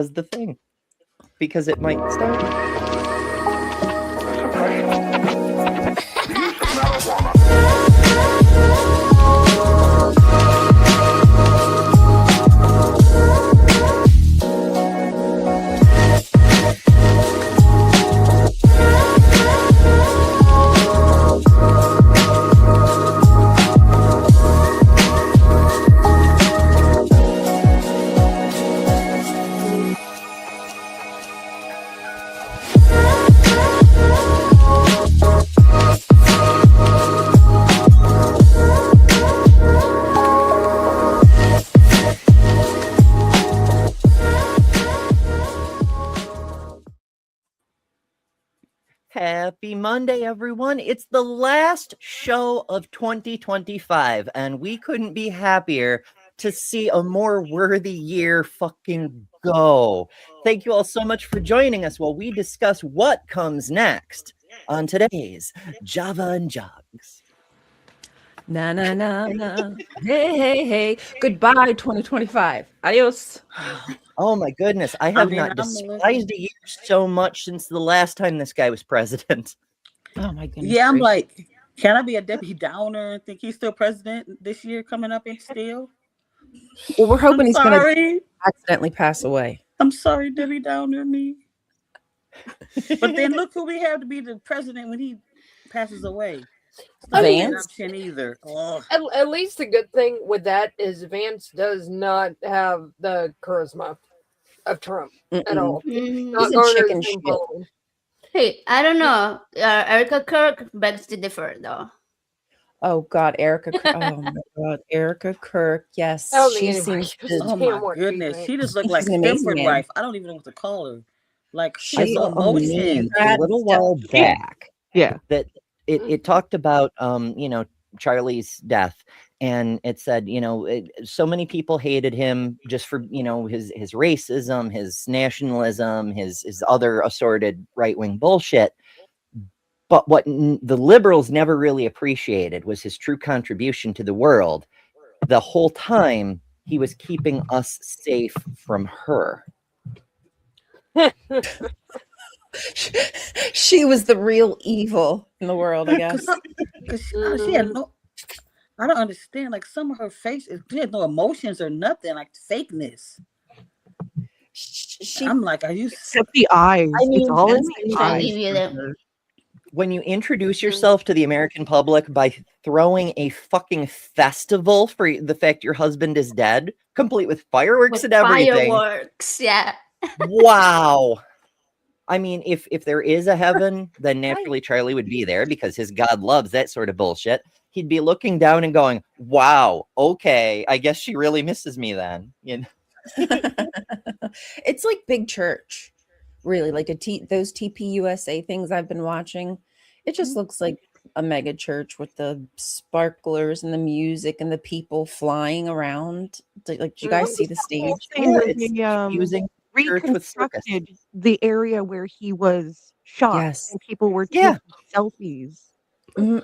the thing because it might start. Happy Monday, everyone. It's the last show of 2025, and we couldn't be happier to see a more worthy year fucking go. Thank you all so much for joining us while we discuss what comes next on today's Java and Jugs. Na na na na. Hey, hey, hey. Goodbye, 2025. Adios. Oh my goodness, I have not despised a year so much since the last time this guy was president. Oh my goodness. Yeah, I'm like, can I be a Debbie Downer and think he's still president this year coming up and still? Well, we're hoping he's going to accidentally pass away. I'm sorry, Debbie Downer, me. But then look who we have to be the president when he passes away. Vance? Option either. Oh. At least the good thing with that is Vance does not have the charisma of Trump at all. Not he's a chicken shit. Hey, I don't know. Erica Kirk begs to differ, though. Oh God, Erica! Oh my God, Erica Kirk. Yes, she seems. Oh my goodness, she just looked like Stanford wife. I don't even know what to call her. Like she's so emotion. A little while back, yeah, that it talked about Charlie's death, and it said so many people hated him just for his racism, his nationalism, his other assorted right-wing bullshit. But what the liberals never really appreciated was his true contribution to the world. The whole time he was keeping us safe from her. She was the real evil in the world, I guess. She had no. I don't understand. Like some of her face, she had no emotions or nothing. Like fakeness. I'm like, are you? Except the eyes. I mean, it's all in the eyes. When you introduce yourself to the American public by throwing a fucking festival for the fact your husband is dead, complete with fireworks and everything. Fireworks, yeah. Wow. I mean, if there is a heaven, then naturally Charlie would be there because his God loves that sort of bullshit. He'd be looking down and going, wow, okay, I guess she really misses me then. It's like big church. Really, like those TPUSA things I've been watching. It just looks like a mega church with the sparklers and the music and the people flying around. Like, do you guys see the stage? Using reconstructed the area where he was shot, and people were taking selfies.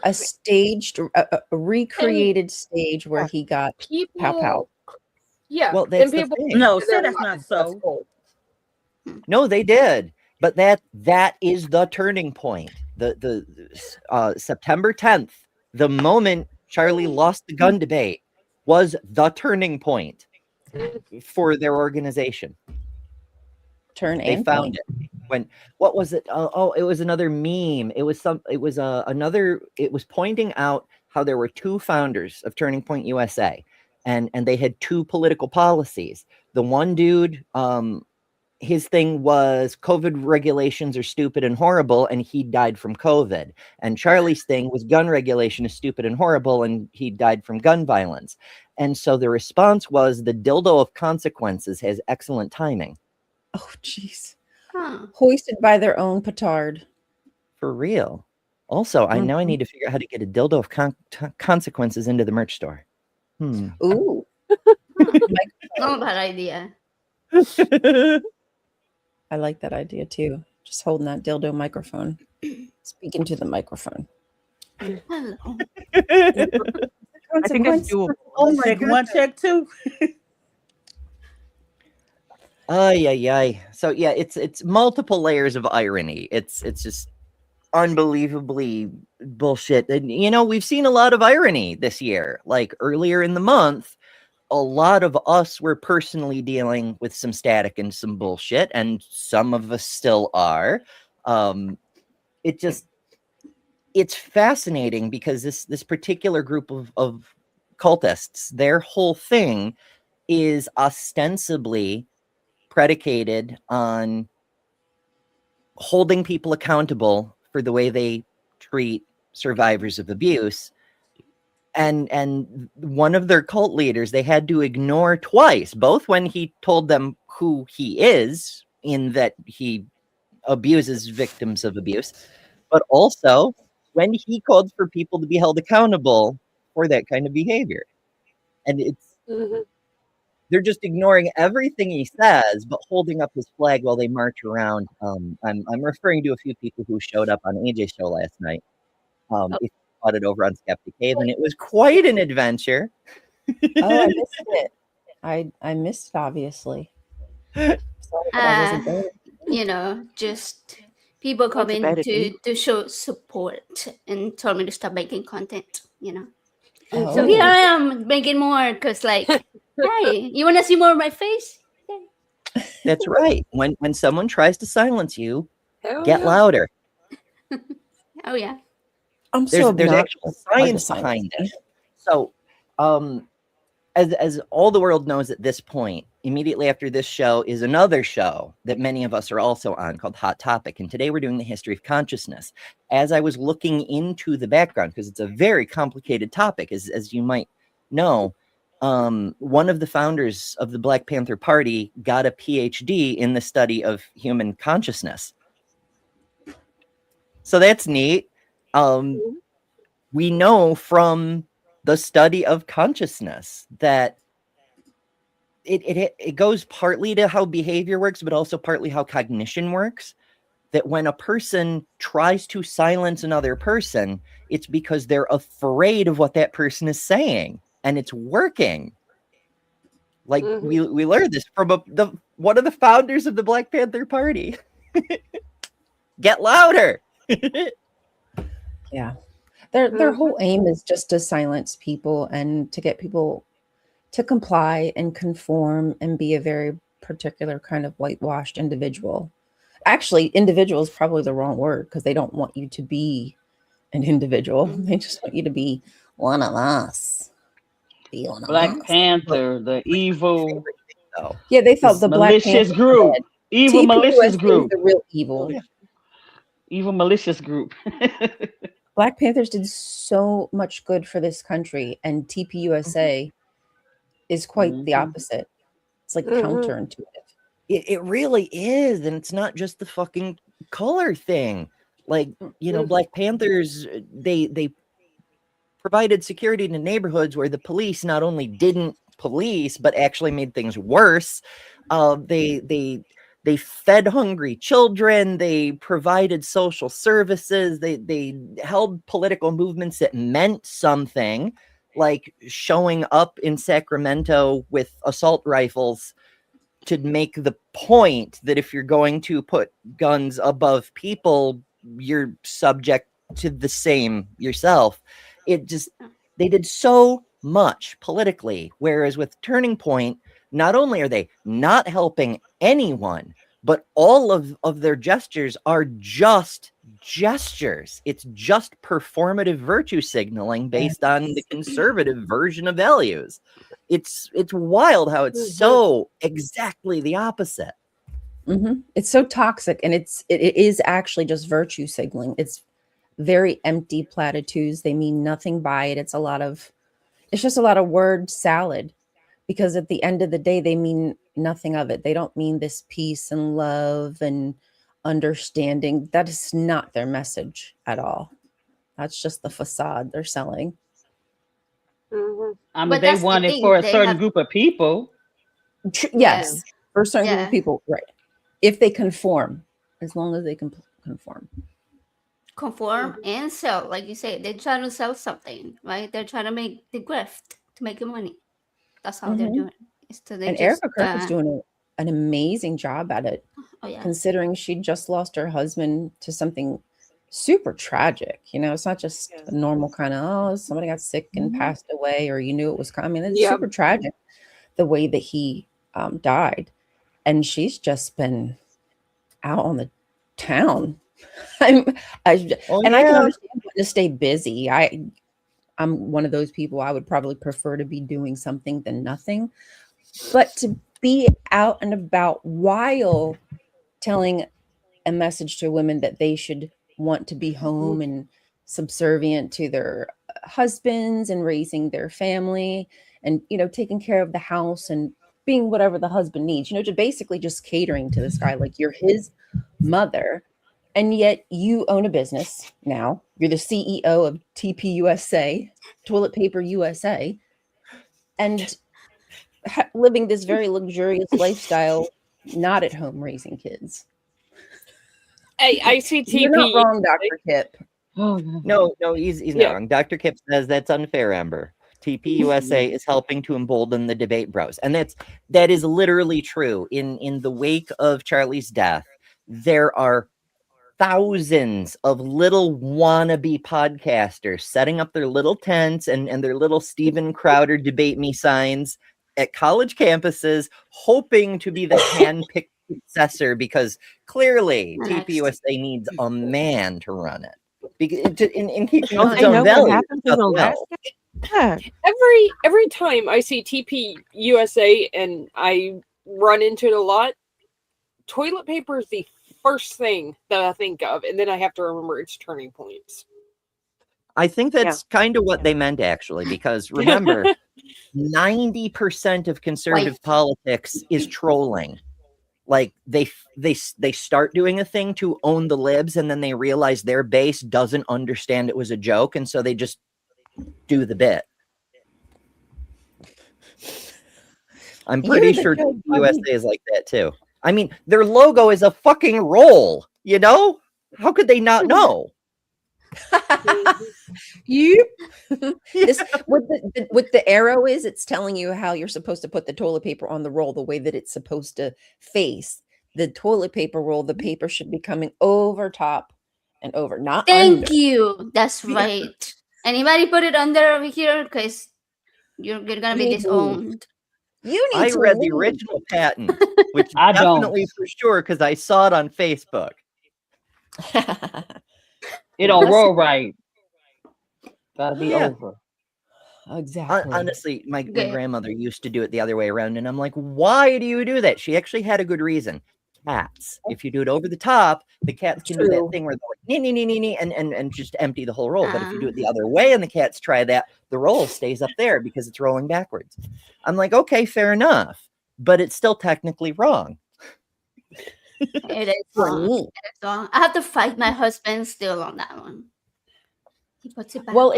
A staged, a recreated stage where he got pow. Yeah, well, that's the thing. No, say that's not so. No, they did, but that is the turning point. The September 10th, the moment Charlie lost the gun debate, was the turning point for their organization. They found it. What was it? It was another meme. It was pointing out how there were two founders of Turning Point USA, and they had two political policies. The one dude, his thing was COVID regulations are stupid and horrible, and he died from COVID. And Charlie's thing was gun regulation is stupid and horrible, and he died from gun violence. And so the response was the dildo of consequences has excellent timing. Oh, jeez. Hoisted by their own petard. For real. Also, I need to figure out how to get a dildo of consequences into the merch store. Ooh. Not a bad idea. I like that idea too. Just holding that dildo microphone. Speaking to the microphone. Hello. I think it's doable. Check one, check two. Ay. So yeah, it's multiple layers of irony. It's just unbelievably bullshit. And we've seen a lot of irony this year. Like earlier in the month, a lot of us were personally dealing with some static and some bullshit, and some of us still are. It's fascinating because this particular group of cultists, their whole thing is ostensibly predicated on holding people accountable for the way they treat survivors of abuse. And one of their cult leaders, they had to ignore twice, both when he told them who he is, in that he abuses victims of abuse, but also when he called for people to be held accountable for that kind of behavior. And they're just ignoring everything he says, but holding up his flag while they march around. I'm referring to a few people who showed up on AJ's show last night. If you caught it over on Skeptic Cave, and it was quite an adventure. Oh, I missed it. I missed it, obviously. Sorry that I wasn't there. Just people coming to show support and told me to stop making content. So here I am making more because, like, hey, you want to see more of my face? That's right. When someone tries to silence you, get louder. Oh yeah. There's actual science behind it. So, as all the world knows at this point, immediately after this show is another show that many of us are also on called Hot Topic. And today we're doing the history of consciousness. As I was looking into the background, because it's a very complicated topic, as you might know, one of the founders of the Black Panther Party got a PhD in the study of human consciousness. So that's neat. We know from the study of consciousness that it goes partly to how behavior works, but also partly how cognition works. That when a person tries to silence another person, it's because they're afraid of what that person is saying, and it's working. Like we learned this from one of the founders of the Black Panther Party. Get louder. Yeah. Their whole aim is just to silence people and to get people to comply and conform and be a very particular kind of whitewashed individual. Actually, individual is probably the wrong word because they don't want you to be an individual. They just want you to be one of us. Be one of Black us. Panther, the evil. Yeah, they felt the malicious Black group. Evil malicious TPUSA group. The real evil. Evil malicious group. Black Panthers did so much good for this country, and TPUSA is quite the opposite. It's like counterintuitive. It really is, and it's not just the fucking color thing. Like, Black Panthers, they provided security to neighborhoods where the police not only didn't police, but actually made things worse. They fed hungry children. They provided social services. They held political movements that meant something, like showing up in Sacramento with assault rifles to make the point that if you're going to put guns above people, you're subject to the same yourself. They did so much politically, whereas with Turning Point, not only are they not helping anyone, but all of their gestures are just gestures. It's just performative virtue signaling based on the conservative version of values. It's wild how it's so exactly the opposite. It's so toxic, and it is actually just virtue signaling. It's very empty platitudes. They mean nothing by it. It's just a lot of word salad, because at the end of the day, they mean nothing of it. They don't mean this peace and love and understanding. That is not their message at all. That's just the facade they're selling. I mean, they want it for a certain group of people. Yes, for a certain group of people, right? If they conform, as long as they can conform. Conform and sell, like you say, they're trying to sell something, right? They're trying to make the grift to make the money. That's how they're doing it. So and Erica Kirk is doing it an amazing job at it, considering she just lost her husband to something super tragic. You know, it's not just a normal kind of, oh, somebody got sick and passed away, or you knew it was coming. It's super tragic the way that he died. And she's just been out on the town. I can understand to stay busy. I'm one of those people. I would probably prefer to be doing something than nothing, but to be out and about while telling a message to women that they should want to be home and subservient to their husbands and raising their family and, you know, taking care of the house and being whatever the husband needs, you know, to basically just catering to this guy like you're his mother. And yet you own a business now. You're the CEO of TP USA, Toilet Paper USA, and living this very luxurious lifestyle, not at home raising kids. Hey, I see TP. You're not wrong, Dr. Kip. No, he's not wrong. Dr. Kip says that's unfair, Amber. TP USA is helping to embolden the debate bros. And that is literally true. In the wake of Charlie's death, there are thousands of little wannabe podcasters setting up their little tents and their little Steven Crowder debate me signs at college campuses, hoping to be the hand-picked successor, because clearly TP USA needs a man to run it. In keeping its own value. Every time I see TP USA and I run into it a lot, toilet paper is the first thing that I think of, and then I have to remember its turning points. I think that's kind of what they meant, actually, because remember, 90% of conservative politics is trolling. Like they start doing a thing to own the libs, and then they realize their base doesn't understand it was a joke, and so they just do the bit. I'm pretty sure USA is like that too. I mean, their logo is a fucking roll, you know? How could they not know? Yep. This, what the arrow is, it's telling you how you're supposed to put the toilet paper on the roll, the way that it's supposed to face. The toilet paper roll, the paper should be coming over top and over, not Thank under. you. That's right. Anybody put it under over here? Because you're gonna be disowned. I read the original patent, which I definitely for sure, because I saw it on Facebook. It don't roll right. Gotta be over. Exactly. Honestly, my grandmother used to do it the other way around, and I'm like, why do you do that? She actually had a good reason. Cats. If you do it over the top, the cats can do that thing where they're like, nee, and just empty the whole roll. But if you do it the other way and the cats try that, the roll stays up there because it's rolling backwards. I'm like, okay, fair enough. But it's still technically wrong. It is wrong. It is wrong. I have to fight my husband still on that one. He puts it back. Well,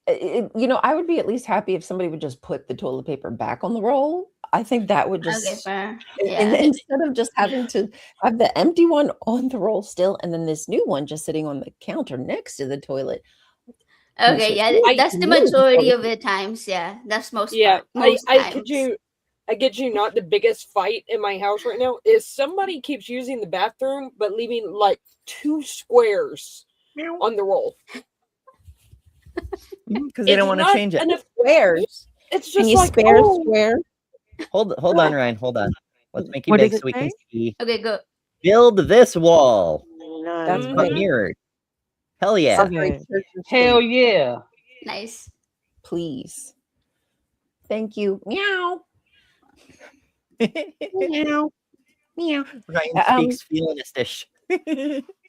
you know, I would be at least happy if somebody would just put the toilet paper back on the roll. I think that would just, and instead of just having to have the empty one on the roll still, and then this new one just sitting on the counter next to the toilet. Okay, yeah, that's the majority of the times. Yeah, that's most. Yeah, most I get you. Not the biggest fight in my house right now is somebody keeps using the bathroom but leaving like 2 squares on the roll because they don't want to change it. Squares. It's just like square. Hold on, Ryan. Hold on. Let's make you big so we can see. Okay, go. Build this wall. That's mirrored. Hell yeah. Okay. Hell yeah. Nice. Please. Thank you. Meow. Meow. Meow. Ryan speaks feelinistish.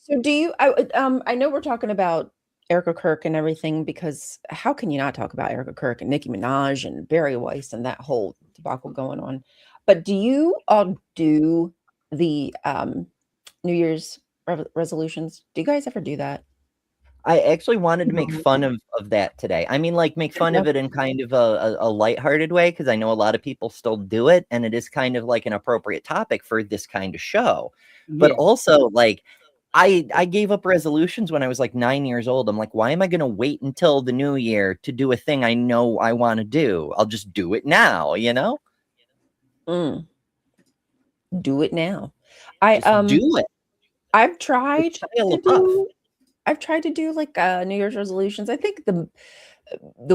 So do you, I know we're talking about Erica Kirk and everything, because how can you not talk about Erica Kirk and Nicki Minaj and Barry Weiss and that whole debacle going on? But do you all do the New Year's resolutions? Do you guys ever do that? I actually wanted to make fun of that today. I mean, like, make fun of it in kind of a lighthearted way, because I know a lot of people still do it, and it is kind of like an appropriate topic for this kind of show. Yeah. But also, like, I gave up resolutions when I was like 9 years old. I'm like, why am I going to wait until the new year to do a thing I know I want to do? I'll just do it now, you know? Do it now. I Just do it. I've tried It's Shia to LaBeouf. do. I've tried to do like New Year's resolutions. I think the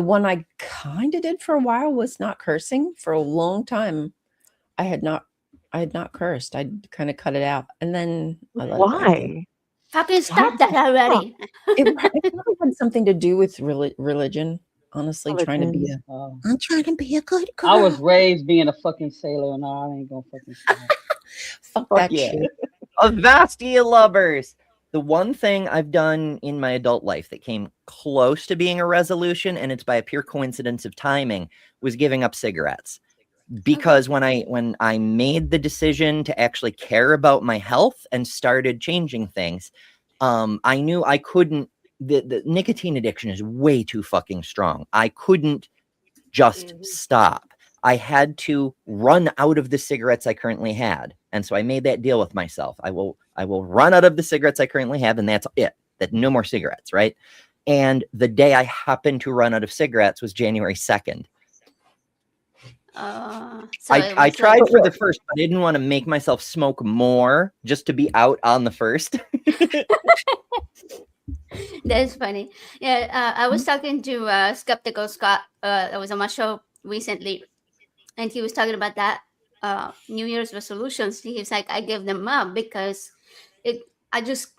one I kind of did for a while was not cursing. For a long time, I had not cursed. I kind of cut it out, and then I let it back in. Why? How can you stop that already? It probably had something to do with religion. Honestly, trying to be Religion. I'm trying to be a good girl. I was raised being a fucking sailor, and I ain't gonna fucking say it. Fuck Fuck that yeah. shit. Avastia lovers. The one thing I've done in my adult life that came close to being a resolution, and it's by a pure coincidence of timing, was giving up cigarettes. Because when I made the decision to actually care about my health and started changing things, I knew I couldn't. The nicotine addiction is way too fucking strong. I couldn't just stop. I had to run out of the cigarettes I currently had. And so I made that deal with myself. I will run out of the cigarettes I currently have, and that's it. That no more cigarettes, right? And the day I happened to run out of cigarettes was January 2nd. So I tried for the first, but I didn't want to make myself smoke more just to be out on the first. That's funny. Yeah, I was talking to Skeptical Scott. I was on my show recently, and he was talking about that New Year's resolutions. He's like, I give them up because I just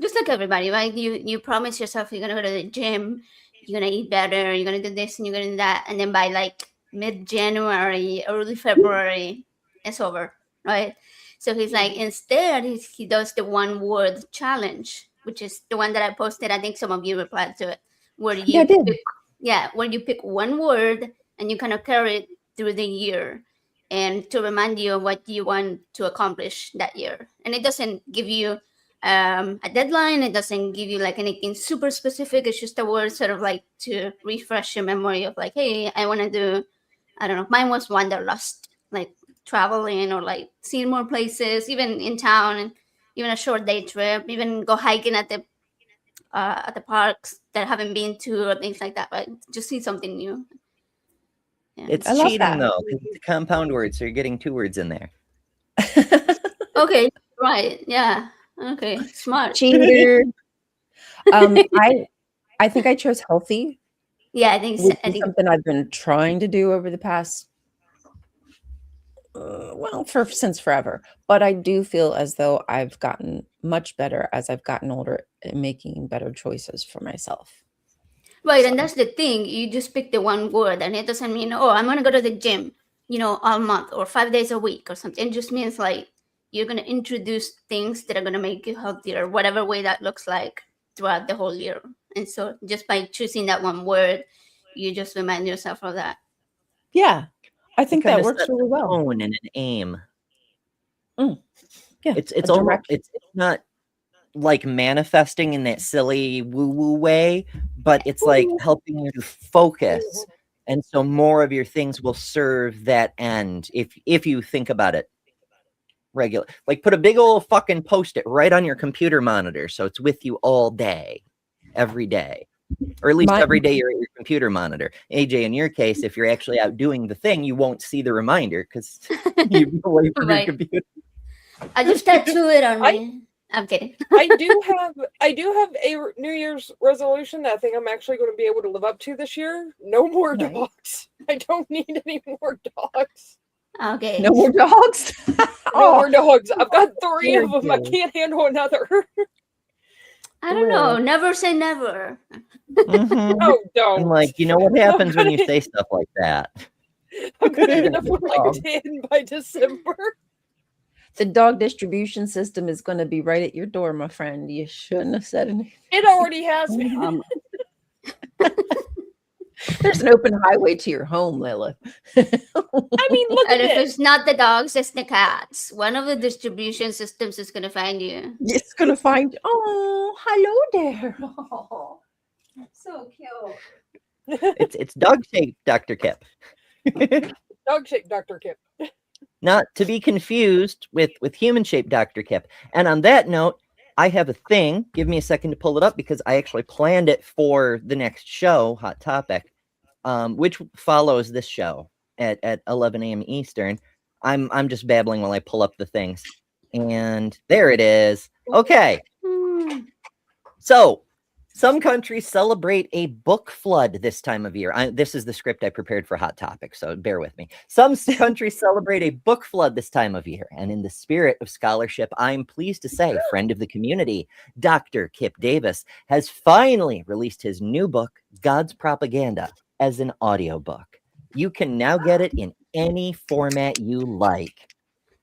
like everybody, right? You promise yourself you're gonna go to the gym, you're gonna eat better, you're gonna do this and you're gonna do that, and then by like mid-January, early February, it's over, right? So he's like, instead, he does the one word challenge, which is the one that I posted. I think some of you replied to it, where you where you pick one word and you kind of carry it through the year, and to remind you of what you want to accomplish that year. And it doesn't give you a deadline. It doesn't give you like anything super specific. It's just a word sort of like to refresh your memory of like, hey, I want to do, I don't know, mine was wanderlust, like traveling or like seeing more places, even in town, and even a short day trip, even go hiking at the parks that I haven't been to or things like that, right? Just see something new. Yeah. It's cheating though, because it's a compound word, so you're getting two words in there. Okay, right, yeah. Okay, smart. Cheater. I think I chose healthy. Yeah, I think something I've been trying to do over the past since forever. But I do feel as though I've gotten much better as I've gotten older at making better choices for myself. Right, and that's the thing. You just pick the one word, and it doesn't mean, oh, I'm gonna go to the gym, all month or 5 days a week or something. It just means like you're gonna introduce things that are gonna make you healthier, whatever way that looks like throughout the whole year. And so just by choosing that one word, you just remind yourself of that. Yeah, I think that works really well. Tone and an aim. Yeah, it's almost it's not like manifesting in that silly woo-woo way, but it's like helping you to focus, and so more of your things will serve that end if you think about it regular. Like put a big old fucking post-it right on your computer monitor so it's with you all day, every day, or at least every day you're at your computer monitor. AJ, in your case, if you're actually out doing the thing, you won't see the reminder because you're away from your computer. I just tattoo it on me. I'm kidding. I do have a New Year's resolution that I think I'm actually going to be able to live up to this year. No more dogs. I don't need any more dogs. Okay. No more dogs? No more dogs. I've got 3 of them. I can't handle another. I don't know. Never say never. Oh, don't. I'm like, you know what happens when you say stuff like that? I'm going to end up with like 10 by December. The dog distribution system is going to be right at your door, my friend. You shouldn't have said anything. It already has me. There's an open highway to your home, Lilith. I mean, look at it. And if it's not the dogs, it's the cats. One of the distribution systems is going to find you. It's going to find you. Oh, hello there. Oh, so cute. It's dog-shaped Dr. Kip. Dog-shaped Dr. Kip. Not to be confused with human-shaped Dr. Kip. And on that note, I have a thing. Give me a second to pull it up because I actually planned it for the next show, Hot Topic, which follows this show at 11 a.m. Eastern. I'm just babbling while I pull up the things. And there it is. Okay. So some countries celebrate a book flood this time of year. This is the script I prepared for Hot Topic, so bear with me. Some countries celebrate a book flood this time of year. And in the spirit of scholarship, I'm pleased to say, friend of the community, Dr. Kip Davis, has finally released his new book, God's Propaganda, as an audiobook. You can now get it in any format you like.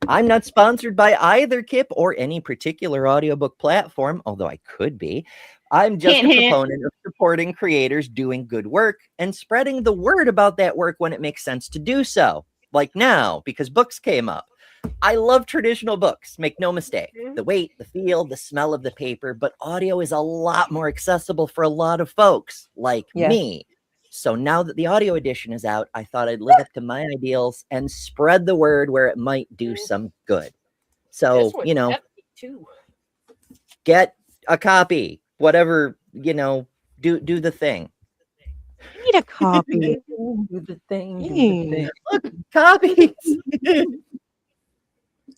I'm not sponsored by either Kip or any particular audiobook platform, although I could be. I'm just a proponent of supporting creators doing good work and spreading the word about that work when it makes sense to do so. Like now, because books came up. I love traditional books, make no mistake. The weight, the feel, the smell of the paper, but audio is a lot more accessible for a lot of folks like me. So now that the audio edition is out, I thought I'd live up to my ideals and spread the word where it might do some good. So, you know, get a copy, whatever, you know, do the thing. I need a copy. Do the thing. Look, copies.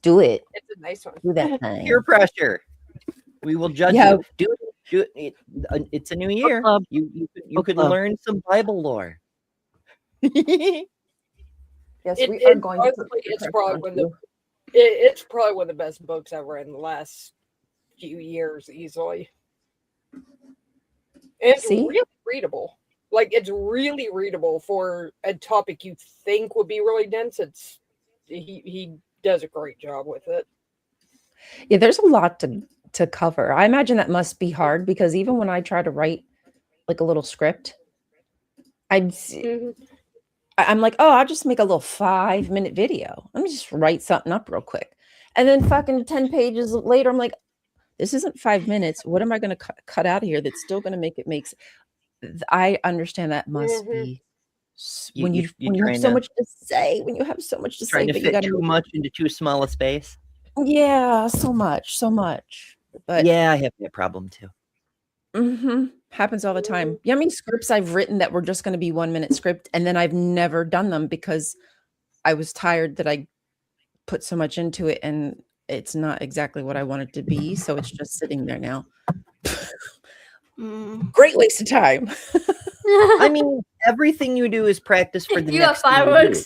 Do it. It's a nice one. Do that thing. Peer pressure. We will judge you. Do it. It's a new year. You could learn some Bible lore. Yes, we are going to. It's probably one of the best books I've read in the last few years, easily. It's really readable. Like, it's really readable for a topic you think would be really dense. He does a great job with it. Yeah, there's a lot to cover. I imagine that must be hard because even when I try to write like a little script, I'm like, oh, I'll just make a little 5-minute video. Let me just write something up real quick. And then fucking 10 pages later, I'm like, this isn't 5 minutes. What am I going to cut out of here that's still going to make it make I understand that must be when you have so much to say, when you have so much to say, but you got too much into too small a space. Yeah, so much. But yeah, I have that problem too. Happens all the time. Yeah, I mean, scripts I've written that were just going to be 1-minute script, and then I've never done them because I was tired that I put so much into it, and it's not exactly what I want it to be. So it's just sitting there now. Great waste of time. I mean, everything you do is practice for the next fireworks.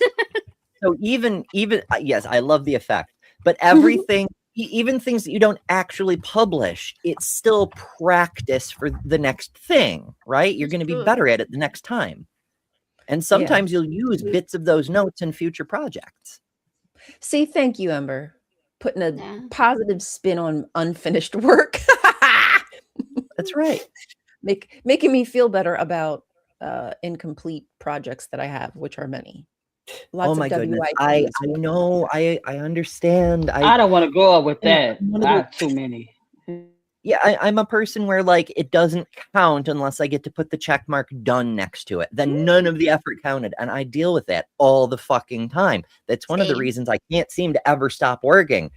So even yes, I love the effect, but everything, even things that you don't actually publish, it's still practice for the next thing, right? You're going to be better at it the next time. And sometimes you'll use bits of those notes in future projects. See, thank you, Ember. Putting a positive spin on unfinished work. That's right. Making me feel better about incomplete projects that I have, which are many. Lots oh my of goodness. I know. I understand. I don't want to grow up with that. I have too many. Yeah, I'm a person where like it doesn't count unless I get to put the check mark done next to it. Then none of the effort counted. And I deal with that all the fucking time. That's one of the reasons I can't seem to ever stop working.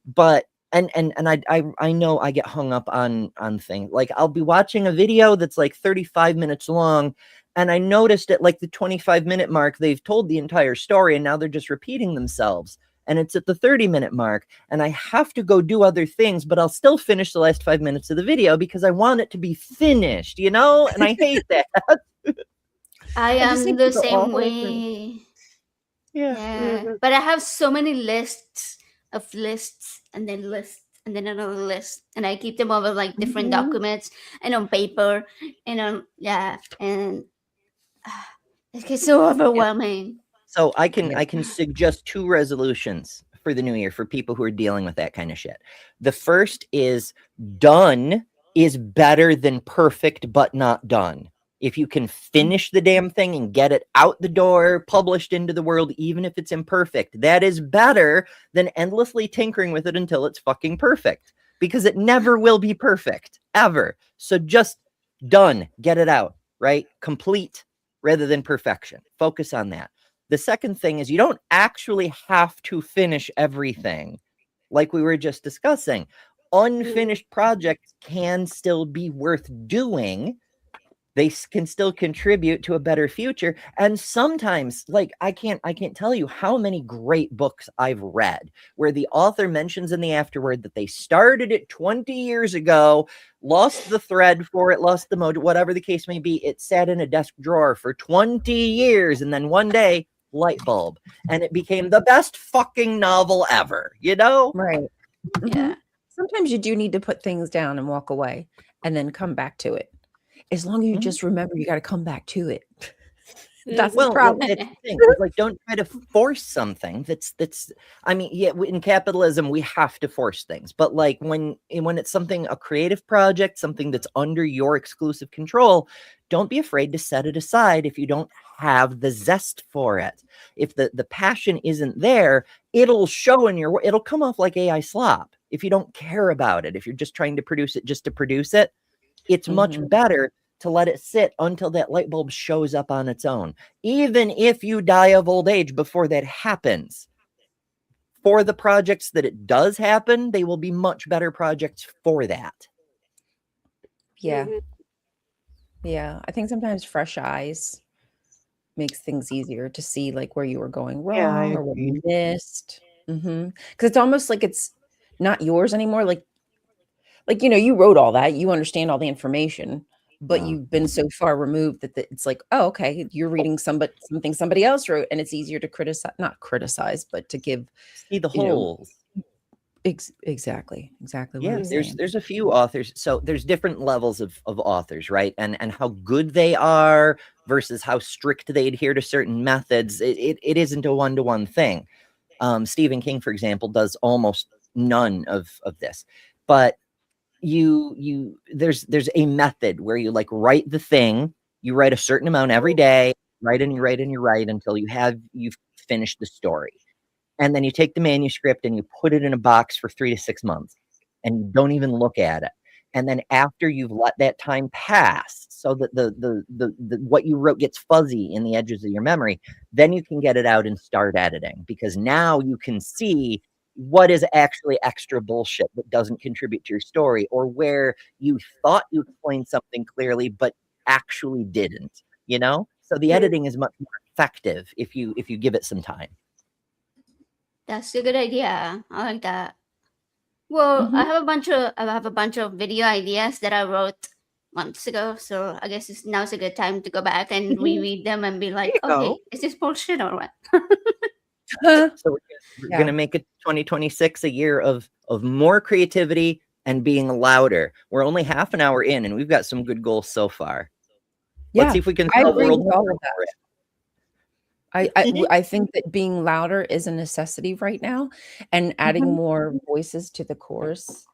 But and I know I get hung up on things. Like I'll be watching a video that's like 35 minutes long. And I noticed at like the 25-minute mark, they've told the entire story and now they're just repeating themselves. And it's at the 30-minute mark and I have to go do other things, but I'll still finish the last 5 minutes of the video because I want it to be finished, you know? And I hate that. I am the same way. Yeah. But I have so many lists and then another list. And I keep them over like different documents and on paper and on, and it gets so overwhelming. So I can suggest 2 resolutions for the new year for people who are dealing with that kind of shit. The first is done is better than perfect, but not done. If you can finish the damn thing and get it out the door, published into the world, even if it's imperfect, that is better than endlessly tinkering with it until it's fucking perfect, because it never will be perfect, ever. So just done, get it out, right? Complete rather than perfection. Focus on that. The second thing is you don't actually have to finish everything like we were just discussing. Unfinished projects can still be worth doing. they can still contribute to a better future. And sometimes, like, I can't tell you how many great books I've read where the author mentions in the afterword that they started it 20 years ago, lost the thread for it, lost the mode, whatever the case may be. It sat in a desk drawer for 20 years, and then one day, light bulb, and it became the best fucking novel ever, you know? Right. Yeah. Sometimes you do need to put things down and walk away and then come back to it. As long as you just remember, you got to come back to it. That's the problem. It's the thing. Like, don't try to force something that's I mean, yeah, in capitalism we have to force things, but like when it's something, a creative project, something that's under your exclusive control, don't be afraid to set it aside if you don't have the zest for it. If the passion isn't there, it'll show in your, it'll come off like AI slop if you don't care about it. If you're just trying to produce it just to produce it, it's much better to let it sit until that light bulb shows up on its own. Even if you die of old age before that happens, for the projects that it does happen, they will be much better projects for that. Yeah. Yeah. I think sometimes fresh eyes makes things easier to see, like, where you were going wrong or what you missed. Because it's almost like it's not yours anymore. Like, you know, you wrote all that, you understand all the information, but you've been so far removed that it's like, oh, okay, you're reading something somebody else wrote, and it's easier to not criticize, but to give, see the holes. Exactly. Yeah, there's a few authors. So there's different levels of authors, right? And how good they are versus how strict they adhere to certain methods. It isn't a one-to-one thing. Stephen King, for example, does almost none of this, but there's a method where you like write the thing, you write a certain amount every day, write and you write and you write until you've finished the story. And then you take the manuscript and you put it in a box for 3 to 6 months and you don't even look at it. And then after you've let that time pass so that the what you wrote gets fuzzy in the edges of your memory, then you can get it out and start editing, because now you can see what is actually extra bullshit that doesn't contribute to your story, or where you thought you explained something clearly but actually didn't, you know? So the editing is much more effective if you give it some time. That's a good idea. I like that. Well, I have a bunch of video ideas that I wrote months ago, so I guess now's a good time to go back and reread them and be like, okay, is this bullshit or what? So we're gonna make it 2026 a year of more creativity and being louder. We're only half an hour in and we've got some good goals so far. Let's see if we can solve world all of that. I think that being louder is a necessity right now, and adding more voices to the course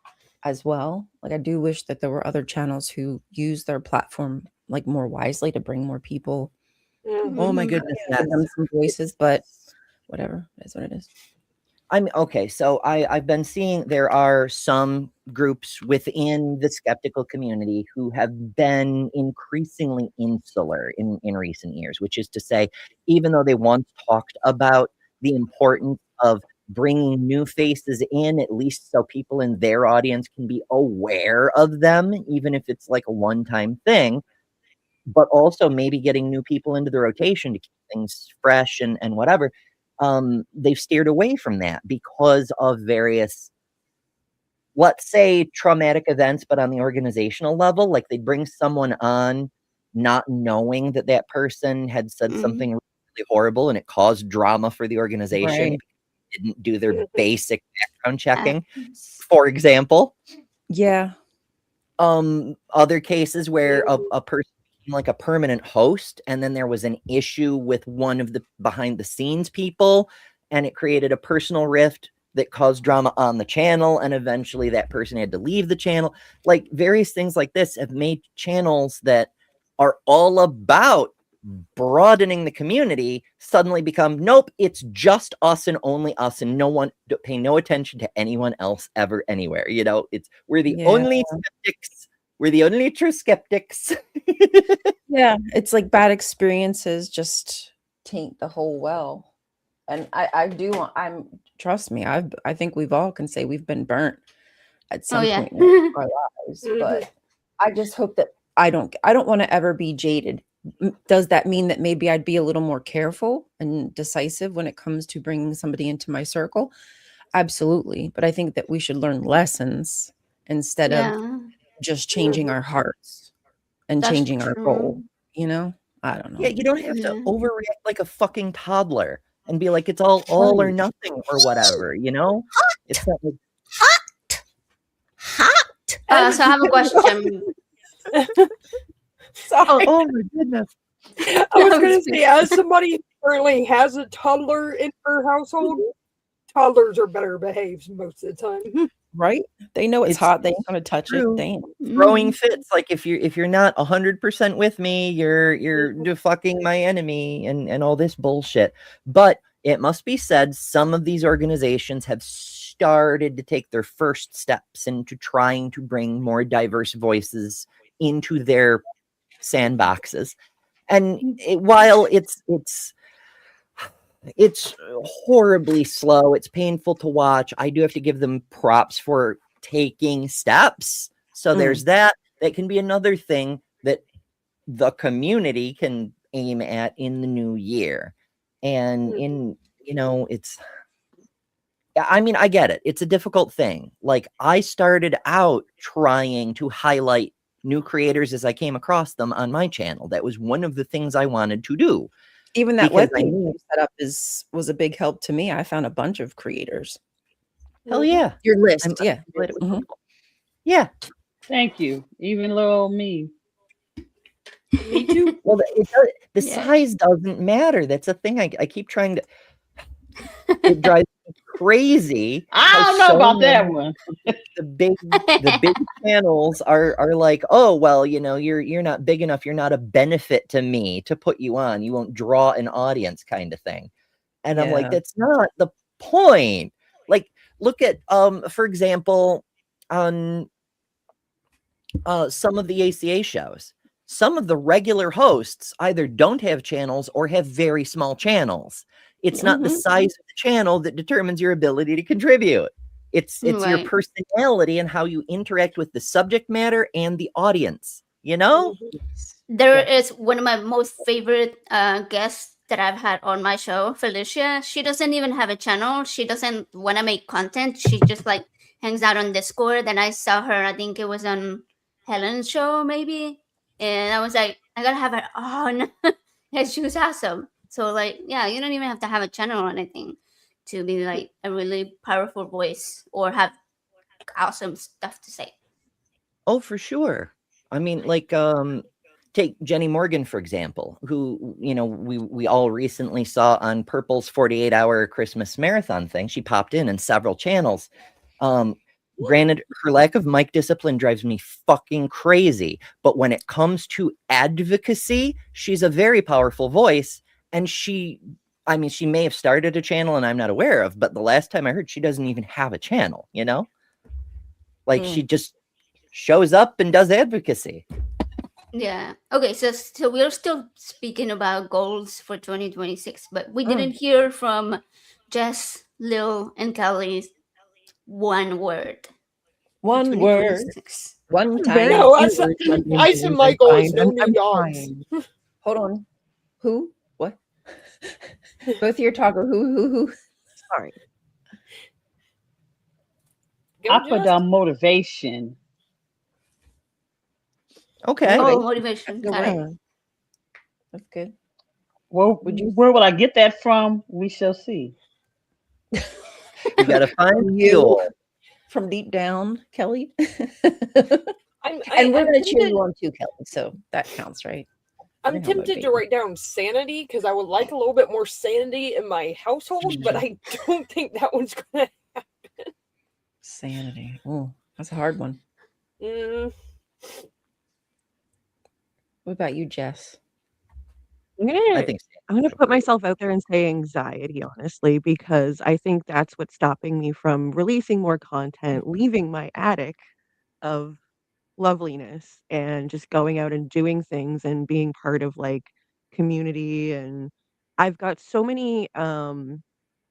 as well. Like, I do wish that there were other channels who use their platform like more wisely to bring more people. Oh my goodness, some voices, but whatever, that's what it is. Okay, so I've been seeing there are some groups within the skeptical community who have been increasingly insular in recent years, which is to say, even though they once talked about the importance of bringing new faces in, at least so people in their audience can be aware of them, even if it's like a one-time thing, but also maybe getting new people into the rotation to keep things fresh and whatever. They've steered away from that because of various, let's say, traumatic events, but on the organizational level, like they bring someone on not knowing that that person had said something really horrible and it caused drama for the organization. Didn't do their basic background checking, for example. Yeah. Other cases where a person like a permanent host, and then there was an issue with one of the behind the scenes people, and it created a personal rift that caused drama on the channel, and eventually that person had to leave the channel. Like, various things like this have made channels that are all about broadening the community suddenly become, nope, it's just us and only us, and no one, pay no attention to anyone else ever anywhere. You know, we're the only skeptics. We're the only true skeptics. Yeah, it's like bad experiences just taint the whole well. And trust me, I think we've all can say we've been burnt at some point in our lives. But I just hope that I don't want to ever be jaded. Does that mean that maybe I'd be a little more careful and decisive when it comes to bringing somebody into my circle? Absolutely. But I think that we should learn lessons instead of just changing our hearts and changing our goal. You know, I don't know. Yeah, you don't have to overreact like a fucking toddler and be like, it's all or nothing or whatever, you know? It's not like so I have a question. oh my goodness. I was going to say, as somebody who currently has a toddler in her household, toddlers are better behaved most of the time. Right? They know it's hot. They ain't gonna touch it. Damn. Throwing fits. Like if you're not 100% with me, you're fucking my enemy and all this bullshit. But it must be said, some of these organizations have started to take their first steps into trying to bring more diverse voices into their sandboxes. And while it's horribly slow, it's painful to watch, I do have to give them props for taking steps. So there's that. That can be another thing that the community can aim at in the new year. And I mean, I get it. It's a difficult thing. Like, I started out trying to highlight new creators as I came across them on my channel. That was one of the things I wanted to do. Even that webpage you set up was a big help to me. I found a bunch of creators. Hell yeah. Your list, yeah. Yeah. Thank you. Even little me. Me too. Well, the size doesn't matter. That's a thing I keep trying to. It drives me crazy. I don't know about that one. The big channels are like, oh well, you're not big enough. You're not a benefit to me to put you on. You won't draw an audience, kind of thing. And I'm like, that's not the point. Like, look at for example, on some of the ACA shows. Some of the regular hosts either don't have channels or have very small channels. It's not the size of the channel that determines your ability to contribute. It's your personality and how you interact with the subject matter and the audience, you know? There is one of my most favorite guests that I've had on my show, Felicia. She doesn't even have a channel. She doesn't want to make content. She just like hangs out on Discord. And I saw her, I think it was on Helen's show maybe. And I was like, I gotta have her on. And she was awesome. So like, yeah, you don't even have to have a channel or anything to be like a really powerful voice or have awesome stuff to say. Oh, for sure. I mean, like, take Jenny Morgan, for example, who, we all recently saw on Purple's 48-hour Christmas marathon thing. She popped in several channels. Granted, her lack of mic discipline drives me fucking crazy. But when it comes to advocacy, she's a very powerful voice. And she may have started a channel and I'm not aware of, but the last time I heard, she doesn't even have a channel, Like, she just shows up and does advocacy. Yeah. Okay, so we're still speaking about goals for 2026, but we didn't hear from Jess, Lil, and Kelly's one word. One word. One time. No, I said my goal is no new dogs. Hold on. Who? What? Both of your talker. Who? Sorry. I put down motivation. Okay. Motivation. That's good. Well, where will I get that from? We shall see. You gotta find fuel from deep down, Kelly. And we're gonna cheer you on too, Kelly. So that counts, right? I'm tempted to write down sanity because I would like a little bit more sanity in my household, but I don't think that one's gonna happen. Sanity. Oh, that's a hard one. What about you, Jess? I'm gonna put myself out there and say anxiety, honestly, because I think that's what's stopping me from releasing more content, leaving my attic of loveliness and just going out and doing things and being part of like community. And I've got so many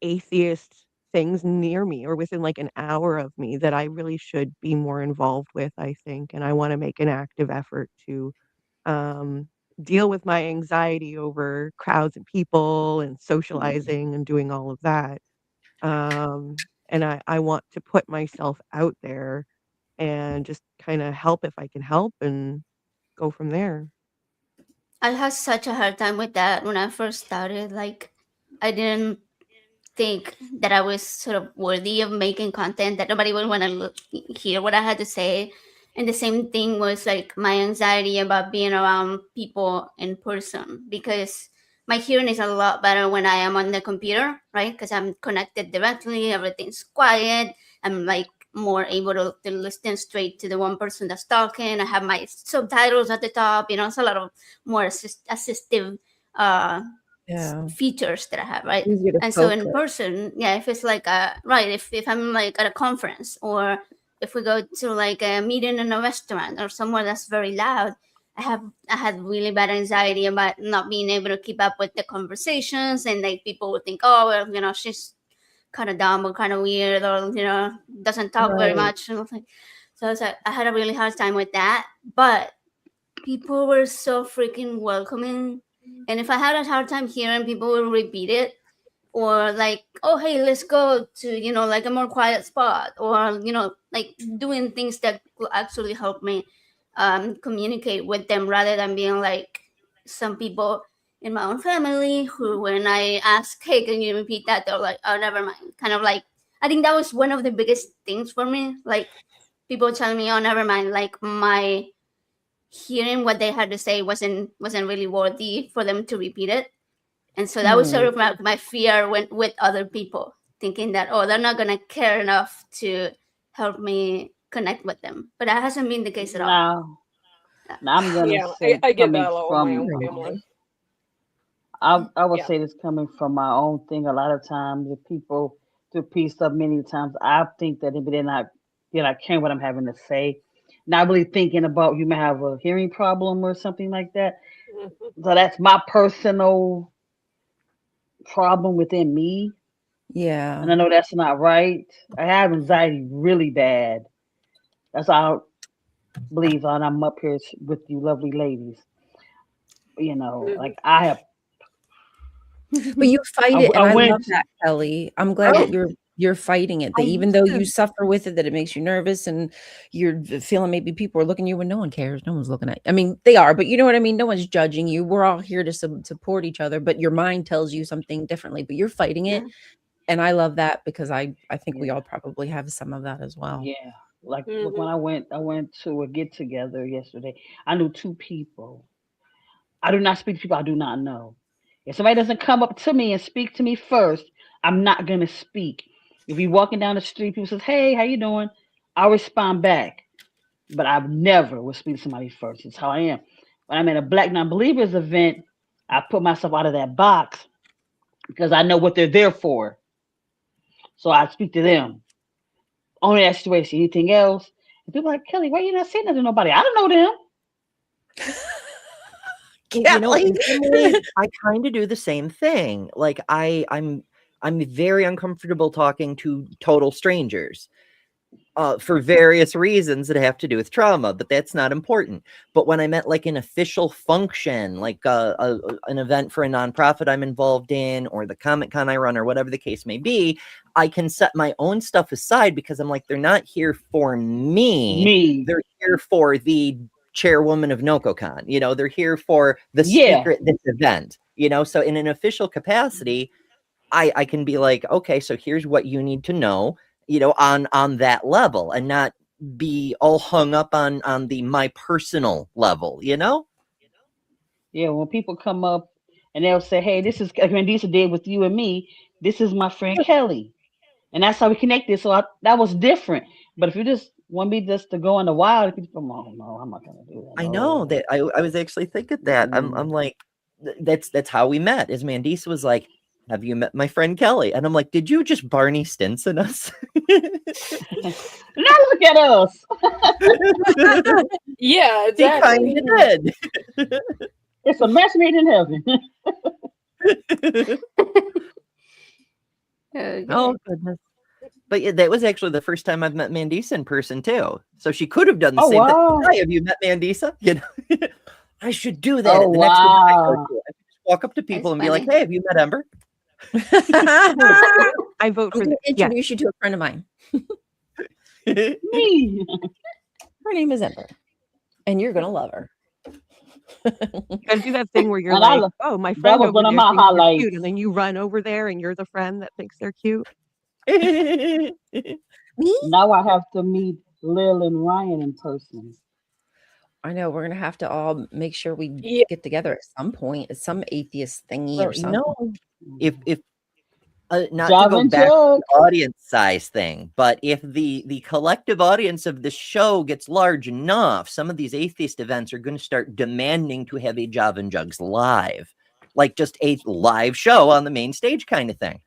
atheist things near me or within like an hour of me that I really should be more involved with, I think. And I want to make an active effort to deal with my anxiety over crowds and people and socializing and doing all of that. And I want to put myself out there and just kind of help if I can help and go from there. I had such a hard time with that when I first started. Like, I didn't think that I was sort of worthy of making content, that nobody would want to hear what I had to say. And the same thing was like my anxiety about being around people in person, because my hearing is a lot better when I am on the computer, right? Because I'm connected directly, everything's quiet. I'm like more able to listen straight to the one person that's talking. I have my subtitles at the top, it's a lot of more assistive Yeah. features that I have, right? Easier to And so in focus. person, yeah, if it's like right, if I'm like at a conference, or if we go to like a meeting in a restaurant or somewhere that's very loud, I had really bad anxiety about not being able to keep up with the conversations, and like people would think, oh well, she's kind of dumb or kind of weird, or doesn't talk very Right. much. So it's like I had a really hard time with that, but people were so freaking welcoming. And if I had a hard time hearing, people would repeat it, or like, oh hey, let's go to like a more quiet spot, or like doing things that could actually help me communicate with them, rather than being like some people in my own family who, when I ask, hey, can you repeat that, they're like, oh, never mind. Kind of like, I think that was one of the biggest things for me, like people telling me, oh, never mind, like my hearing what they had to say wasn't really worthy for them to repeat it. And so that was sort of my fear with other people, thinking that, oh, they're not gonna care enough to help me connect with them. But that hasn't been the case at all. Now, I'm gonna Yeah, say I get coming that a lot with my from own family. I would Yeah. say this coming from my own thing. A lot of times, if people do piece up, many times I think that if they're not caring what I'm having to say, not really thinking about you may have a hearing problem or something like that. Mhm. So that's my personal problem within me, Yeah. and I know that's not right. I have anxiety really bad. That's how I believe, and I'm up here with you, lovely ladies. Like Mhm. I have, But you fight it, and I I went. love that, Kelly. I'm glad that you're fighting it. That I even used though you to suffer with it, that it makes you nervous, and you're feeling maybe people are looking at you when no one cares. No one's looking at. I mean, they are, but you know what I mean. No one's judging you. We're all here to support each other. But your mind tells you something differently. But you're fighting it, Yeah. and I love that because I think we Yeah, all probably have some of that as well. yeah. Like when Mhm. I went to a get together yesterday. I knew two people. I do not speak to people I do not know. If somebody doesn't come up to me and speak to me first, I'm not gonna speak. If we walking down the street, people says, "Hey, how you doing?" I'll respond back. But I've never will speak to somebody first. It's how I am. When I'm at a Black non-believers event, I put myself out of that box because I know what they're there for. So I speak to them. Only that situation. Anything else? And people are like, Kelly, why you not saying nothing to nobody? I don't know them. And, Kelly. in some ways, I kind of do the same thing. Like I'm very uncomfortable talking to total strangers. For various reasons that have to do with trauma, but that's not important. But when I'm at like an official function, like an event for a nonprofit I'm involved in, or the Comic Con I run, or whatever the case may be, I can set my own stuff aside because I'm like, they're not here for me. Me. They're here for the chairwoman of NocoCon. They're here for the Yeah. speaker at this event. So in an official capacity, I can be like, okay, so here's what you need to know, on that level, and not be all hung up on the my personal level. Yeah. When people come up and they'll say, hey, this is like when Lisa did with you and me, this is my friend Kelly. And that's how we connected. So that was different. But if you just want me just to go in the wild, people, oh no, I'm not gonna do that. I know No. that I was actually thinking that. I'm like, that's how we met. Is Mandisa was like, have you met my friend Kelly? And I'm like, did you just Barney Stinson us? Now look at us. Yeah, He kind exactly. of did. It's a match made in heaven. Okay. Oh goodness. But yeah, that was actually the first time I've met Mandisa in person too. So she could have done the Oh same thing. wow. Hi, have you met Mandisa? I should do that Oh at the next event I go wow. to. I could just walk up to people That's and be like, funny. "Hey, have you met Ember?" I vote I'm for going this. to introduce you to a friend of mine. Me. Her name is Ember, and you're going to love her. Gotta do that thing where you're And I like, oh, my that friend was over one of there my thinks they're highlights. cute, and then you run over there and you're the friend that thinks they're cute. Me? Now I have to meet Lil and Ryan in person. I know we're gonna have to all make sure we Yeah. get together at some point at some atheist thingy Well, or something. if not to Java go and back to Jugs. the audience size thing, but if the collective audience of the show gets large enough, some of these atheist events are going to start demanding to have a Java and Jugs live, like just a live show on the main stage kind of thing.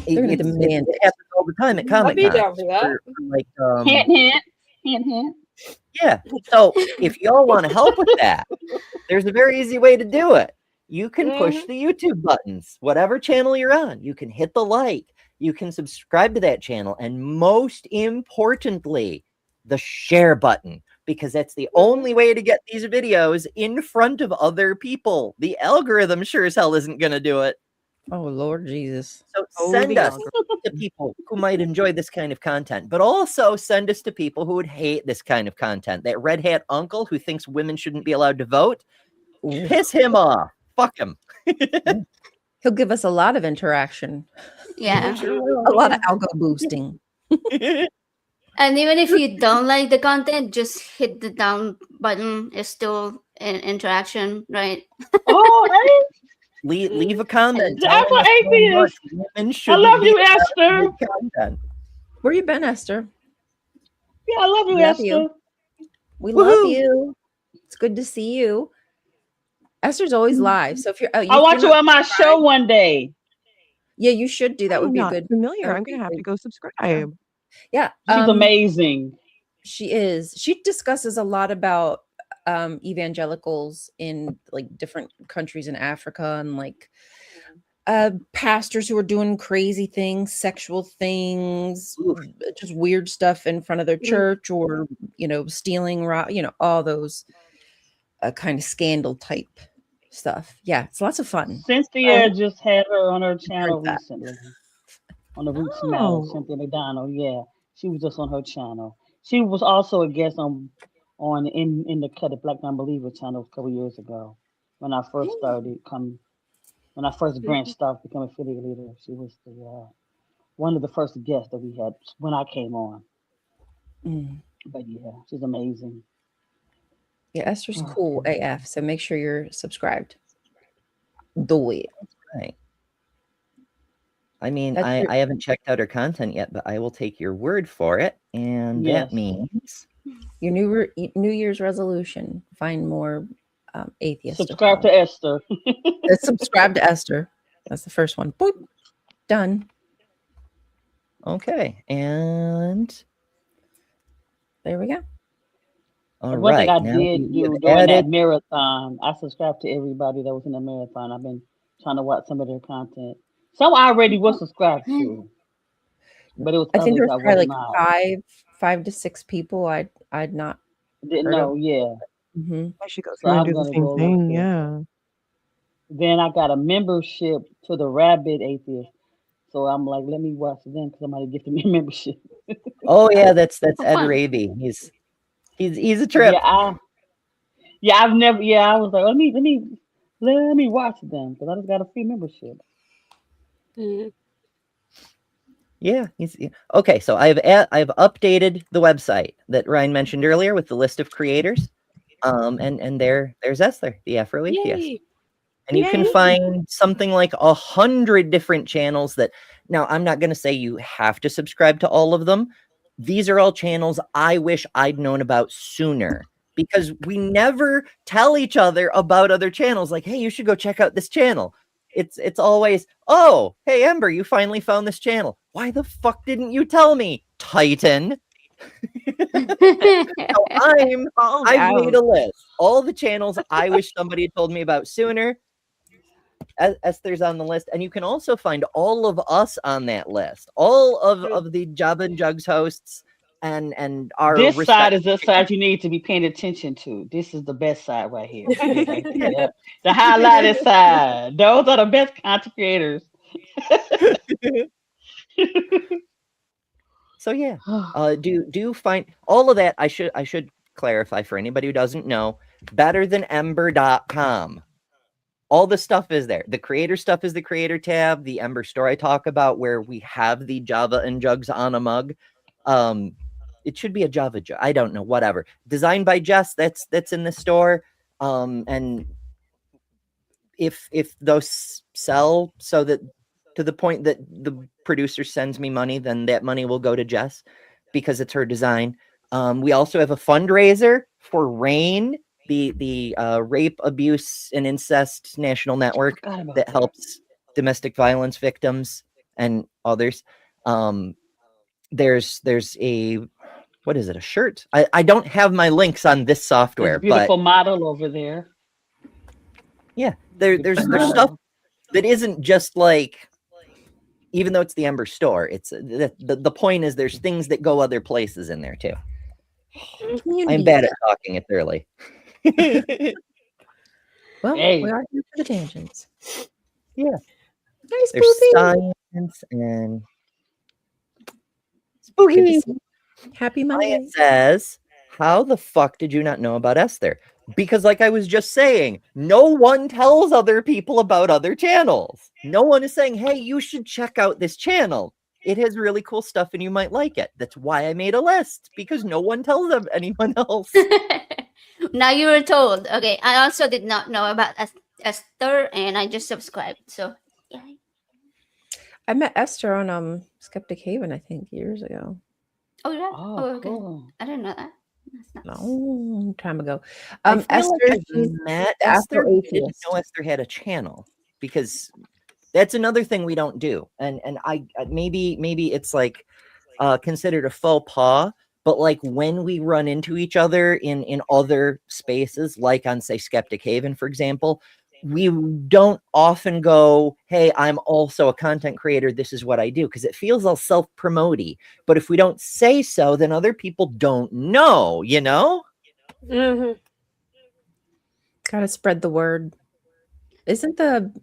They're gonna It demand it. happens all the time at I'd Comic be Con. down for that. Like Hint, hint, hint, hint. yeah. So if y'all want to help with that, there's a very easy way to do it. You can push the YouTube buttons, whatever channel you're on. You can hit the like, you can subscribe to that channel, and most importantly, the share button, because that's the only way to get these videos in front of other people. The algorithm sure as hell isn't going to do it. Oh Lord Jesus. So Oh, send the us to people who might enjoy this kind of content, but also send us to people who would hate this kind of content. That red hat uncle who thinks women shouldn't be allowed to vote, piss him off. Fuck him. He'll give us a lot of interaction, Yeah. a lot of algo boosting. And even if you don't like the content, just hit the down button. It's still an interaction, right? Oh, hey, Leave a comment. I'm telling an us how much atheist. women I shouldn't love be you, allowed to Esther. make content. Where you been, Esther? Yeah, I love you, Love Esther. you. We love Woohoo. you. It's good to see you. Esther's always live. So if you're, oh, I want you're you not on my subscribed? show one day. Yeah, you should do that. I'm Would be a not good. familiar. that would I'm be gonna have to good. go subscribe. Yeah, She's amazing. she is. She discusses a lot about evangelicals in like different countries in Africa and like pastors who are doing crazy things, sexual things, just weird stuff in front of their church, or stealing, all those kind of scandal type stuff. Yeah, it's lots of fun. Cynthia just had her on her channel that. recently. On the Roots Matter, Oh, Cynthia McDonald. Yeah, she was just on her channel. She was also a guest on in the Cut It Black Non-Believer channel a couple years ago when I first when I first branched off to become affiliate leader. She was the one of the first guests that we had when I came on. Mm. But yeah, she's amazing. Yeah, Esther's cool AF. So make sure you're subscribed. Do it. Right. I mean, That's I haven't checked out her content yet, but I will take your word for it. And Yes. that means Your New Year's resolution: find more atheists. Subscribe to Esther. Subscribe to Esther. That's the first one. Boop. Done. okay. And There we go. all One thing right. I Now did we do have during that added. marathon, I subscribed to everybody that was in the marathon. I've been trying to watch some of their content. Some I already was subscribed to, but it was I think others there's I probably was like not. 5 to 6 people I'd not Didn't heard know, of. yeah. Mm-hmm. I should go So through and I'm do the gonna same go look thing. there. Yeah. Then I got a membership to the Rabbit Atheist. So I'm like, let me watch them because somebody gifted me a membership. Oh yeah, that's Oh, Ed fun. Raby. He's a trip. I've never. Yeah, I was like, let me watch them because I just got a free membership. Yeah, okay. So I've updated the website that Ryan mentioned earlier with the list of creators. And there's Esther, the Afro Atheist. Yay. And you can find something like 100 different channels that now I'm not going to say you have to subscribe to all of them. These are all channels I wish I'd known about sooner because we never tell each other about other channels. Like, hey, you should go check out this channel. It's always, oh, hey, Ember, you finally found this channel. Why the fuck didn't you tell me, Titan? So I've made a list. All the channels I wish somebody had told me about sooner. Esther's on the list, and you can also find all of us on that list. All of the Java and Jugs hosts, and our This side is respective the side you need to be paying attention to. This is the best side right here. Yep. The highlighted side. Those are the best content creators. So yeah, do find all of that. I should clarify for anybody who doesn't know, better than ember.com. All the stuff is there. The creator stuff is the creator tab. The Ember store I talk about, where we have the Java and Jugs on a mug. It should be a Java jug. I don't know, whatever. Designed by Jess, that's in the store. And if those sell so that to the point that the producer sends me money, then that money will go to Jess because it's her design. We also have a fundraiser for RAIN, the Rape, Abuse, and Incest National Network that helps domestic violence victims and others. There's a, what is it, a shirt? I don't have my links on this software. There's a beautiful but model over there. Yeah, there's stuff that isn't just like, even though it's the Ember store, it's the point is there's things that go other places in there too. I'm bad at talking. It's early. Well, Hey. we are here for the tangents. Yeah. Nice, There's Spoopy. science and spooky. Happy Monday. It says, how the fuck did you not know about Esther? Because like I was just saying, no one tells other people about other channels. No one is saying, hey, you should check out this channel. It has really cool stuff and you might like it. That's why I made a list, because no one tells them anyone else. Now you were told. Okay, I also did not know about Esther, and I just subscribed. So yeah. I met Esther on Skeptic Haven, I think, years ago. Oh yeah. Oh, Okay. cool. I didn't know that. That's nice. Long time ago. I feel Esther, like I've met Esther, but I didn't know Esther had a channel, because that's another thing we don't do. And I maybe it's like considered a faux pas, but like when we run into each other in other spaces, like on say Skeptic Haven, for example, we don't often go, hey, I'm also a content creator, this is what I do, because it feels all self-promoty. But if we don't say so, then other people don't know, you know? Mm-hmm. Gotta spread the word. Isn't the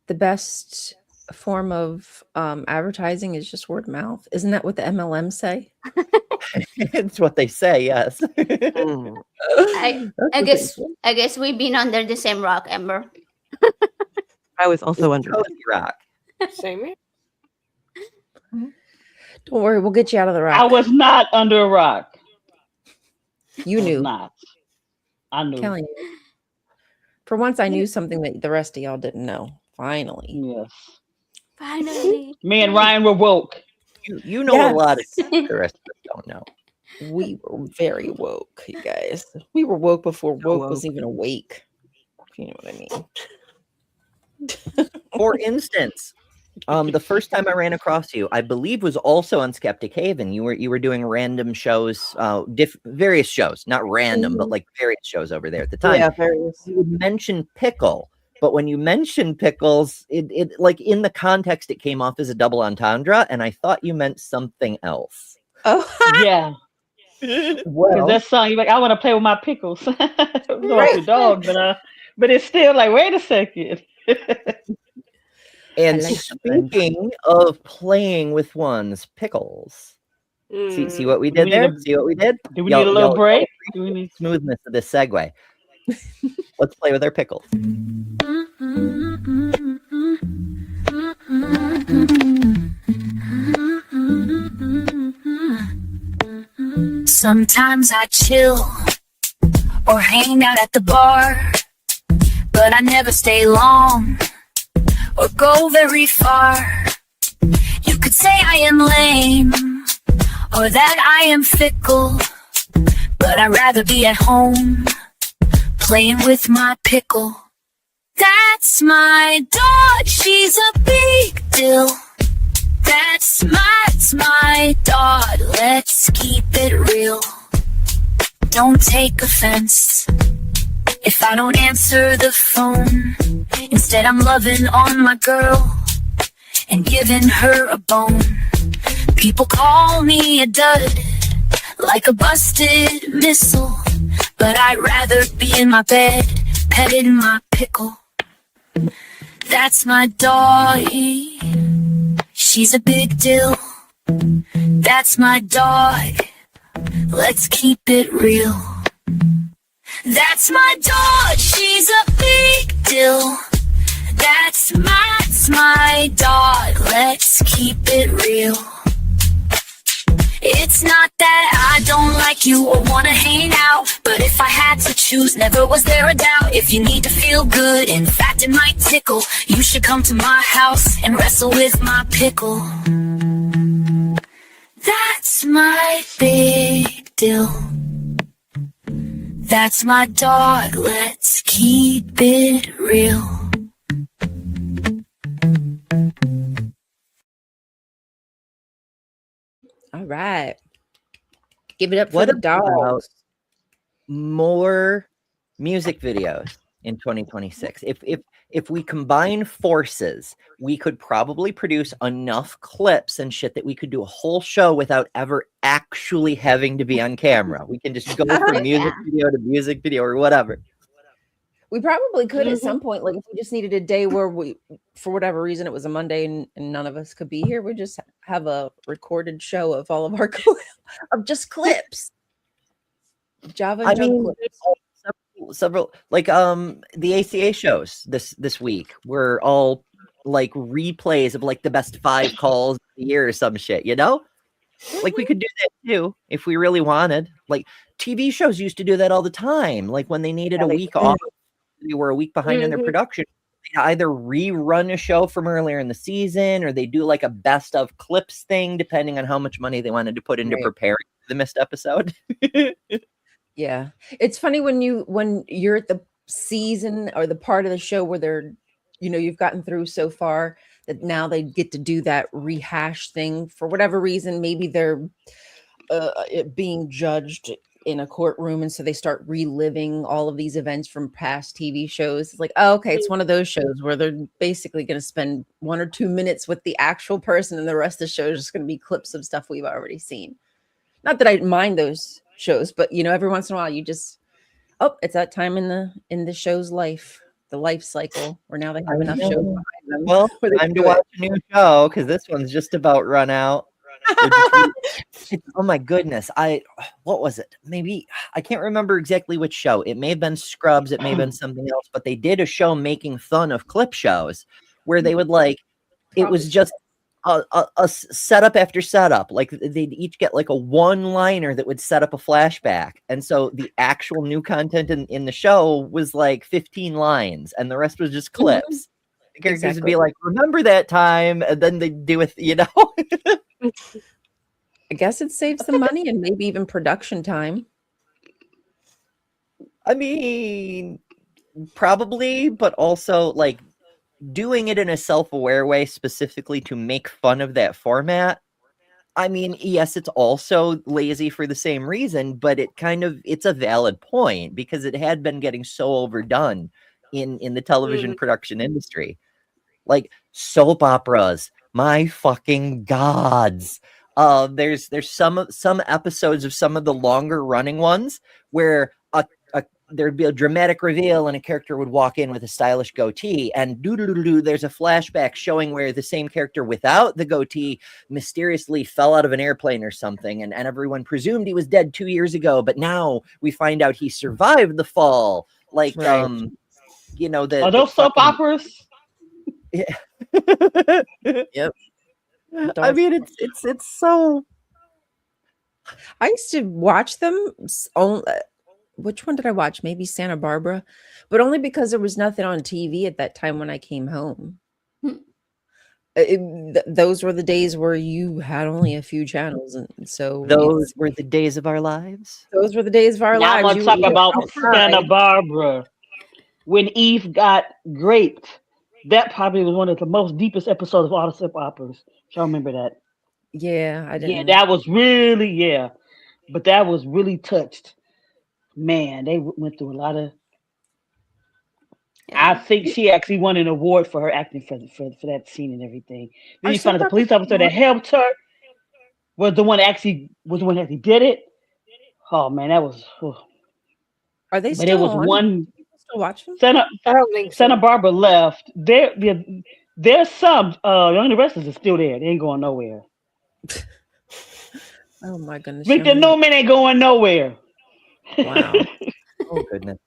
best form of advertising is just word of mouth? Isn't that what the MLMs say? It's what they say, yes. I guess we've been under the same rock, Ember. I was also under Cozy rock. Same here. Don't worry, we'll get you out of the rock. I was not under a rock. You I was knew. not. I knew. Kelly. For once, I knew something that the rest of y'all didn't know. Finally. Yes. Finally. Me and Ryan were woke. You know a lot of stuff the rest of us don't know. We were very woke, you guys. We were woke before woke was even awake. If you know what I mean. For instance, the first time I ran across you, I believe, was also on Skeptic Haven. You were doing random shows, various shows, not random, but like various shows over there at the time. Yeah, various. You would mention pickle, but when you mentioned pickles, it like in the context, it came off as a double entendre, and I thought you meant something else. Oh, Yeah. well. That song, you're like, I want to play with my pickles. It was off the dog, but it's still like, wait a second. And like speaking of playing with one's pickles, see what we did there? See what we did? Do we need a little break? Do we need Smoothness of this segue. Let's play with our pickles. Sometimes I chill or hang out at the bar, but I never stay long or go very far. You could say I am lame or that I am fickle, but I'd rather be at home playing with my pickle. That's my dog, she's a big deal. That's my dog, let's keep it real. Don't take offense if I don't answer the phone. Instead I'm loving on my girl and giving her a bone. People call me a dud, like a busted missile. But I'd rather be in my bed, petting my pickle. That's my doggy, she's a big deal. That's my dog, let's keep it real. That's my dog, she's a big deal. That's my dog, let's keep it real. It's not that I don't like you or wanna hang out, but if I had to choose, never was there a doubt. If you need to feel good, in fact it might tickle, you should come to my house and wrestle with my pickle. That's my big deal. That's my dog, let's keep it real. All right. Give it up for What the about dogs. more music videos in 2026? If we combine forces, we could probably produce enough clips and shit that we could do a whole show without ever actually having to be on camera. We can just go from music video to music video or whatever. We probably could at some point, like if we just needed a day where we, for whatever reason, it was a Monday and none of us could be here, we just have a recorded show of all of our of just clips. Java Jug clips. Several like the ACA shows this week were all like replays of like the best 5 calls of the year or some shit, you know? Like we could do that too if we really wanted. Like TV shows used to do that all the time. Like when they needed a week off, they were a week behind in their production. They either rerun a show from earlier in the season or they do like a best of clips thing, depending on how much money they wanted to put into preparing the missed episode. Yeah. It's funny when you're at the season or the part of the show where they're, you know, you've gotten through so far that now they get to do that rehash thing for whatever reason. Maybe they're being judged in a courtroom, and so they start reliving all of these events from past TV shows. It's like, oh, okay, it's one of those shows where they're basically going to spend 1 or 2 minutes with the actual person, and the rest of the show is just going to be clips of stuff we've already seen. Not that I mind those shows, but you know, every once in a while, you just, oh, it's that time in the show's life, the life cycle, where now they have enough shows behind them. Well, time to watch a new show because this one's just about run out. Oh my goodness. What was it? Maybe I can't remember exactly which show. It may have been Scrubs, it may have been something else, but they did a show making fun of clip shows where they would like it was just a setup after setup. Like they'd each get like a one-liner that would set up a flashback. And so the actual new content in the show was like 15 lines and the rest was just clips. The characters would be like, remember that time, and then they do it, you know. I guess it saves some money and maybe even production time. I mean, probably, but also like doing it in a self-aware way specifically to make fun of that format. I mean, yes, it's also lazy for the same reason, but it's a valid point because it had been getting so overdone in the television production industry. Like soap operas, my fucking gods. There's some episodes of some of the longer running ones where there'd be a dramatic reveal and a character would walk in with a stylish goatee and there's a flashback showing where the same character without the goatee mysteriously fell out of an airplane or something, and everyone presumed he was dead 2 years ago, but now we find out he survived the fall. Like you know, are those soap operas? Yeah. Yep. I mean, it's so. I used to watch them. Which one did I watch? Maybe Santa Barbara, but only because there was nothing on TV at that time when I came home. Those were the days where you had only a few channels, and so those were the days of our lives. Those were the days of our lives. I'm gonna talk about Santa Barbara when Eve got raped. That probably was one of the most deepest episodes of all the soap operas. Y'all remember that? Yeah, I didn't. Yeah, that was really but that was really touched. Man, they went through a lot of. I think she actually won an award for her acting for that scene and everything. Then you found the police officer that helped her was the one that actually did it. Oh man, that was. Are they But still it was on? one People still watching? I don't think Santa so. Barbara left. There's some. Young the rest is still there. They ain't going nowhere. Oh my goodness, Victor young. Newman ain't going nowhere. Wow. Oh goodness.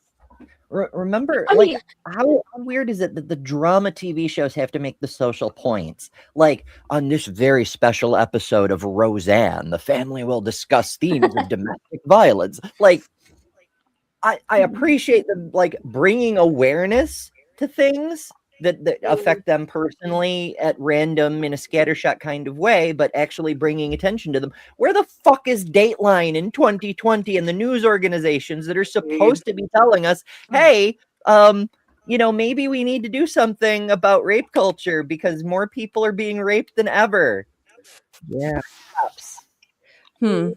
Remember, I like, mean, how weird is it that the drama TV shows have to make the social points? Like, on this very special episode of Roseanne, the family will discuss themes of domestic violence. Like, I appreciate them, like, bringing awareness to things that affect them personally at random in a scattershot kind of way, but actually bringing attention to them. Where the fuck is Dateline in 2020 and the news organizations that are supposed to be telling us, hey, maybe we need to do something about rape culture because more people are being raped than ever. Yeah. Well,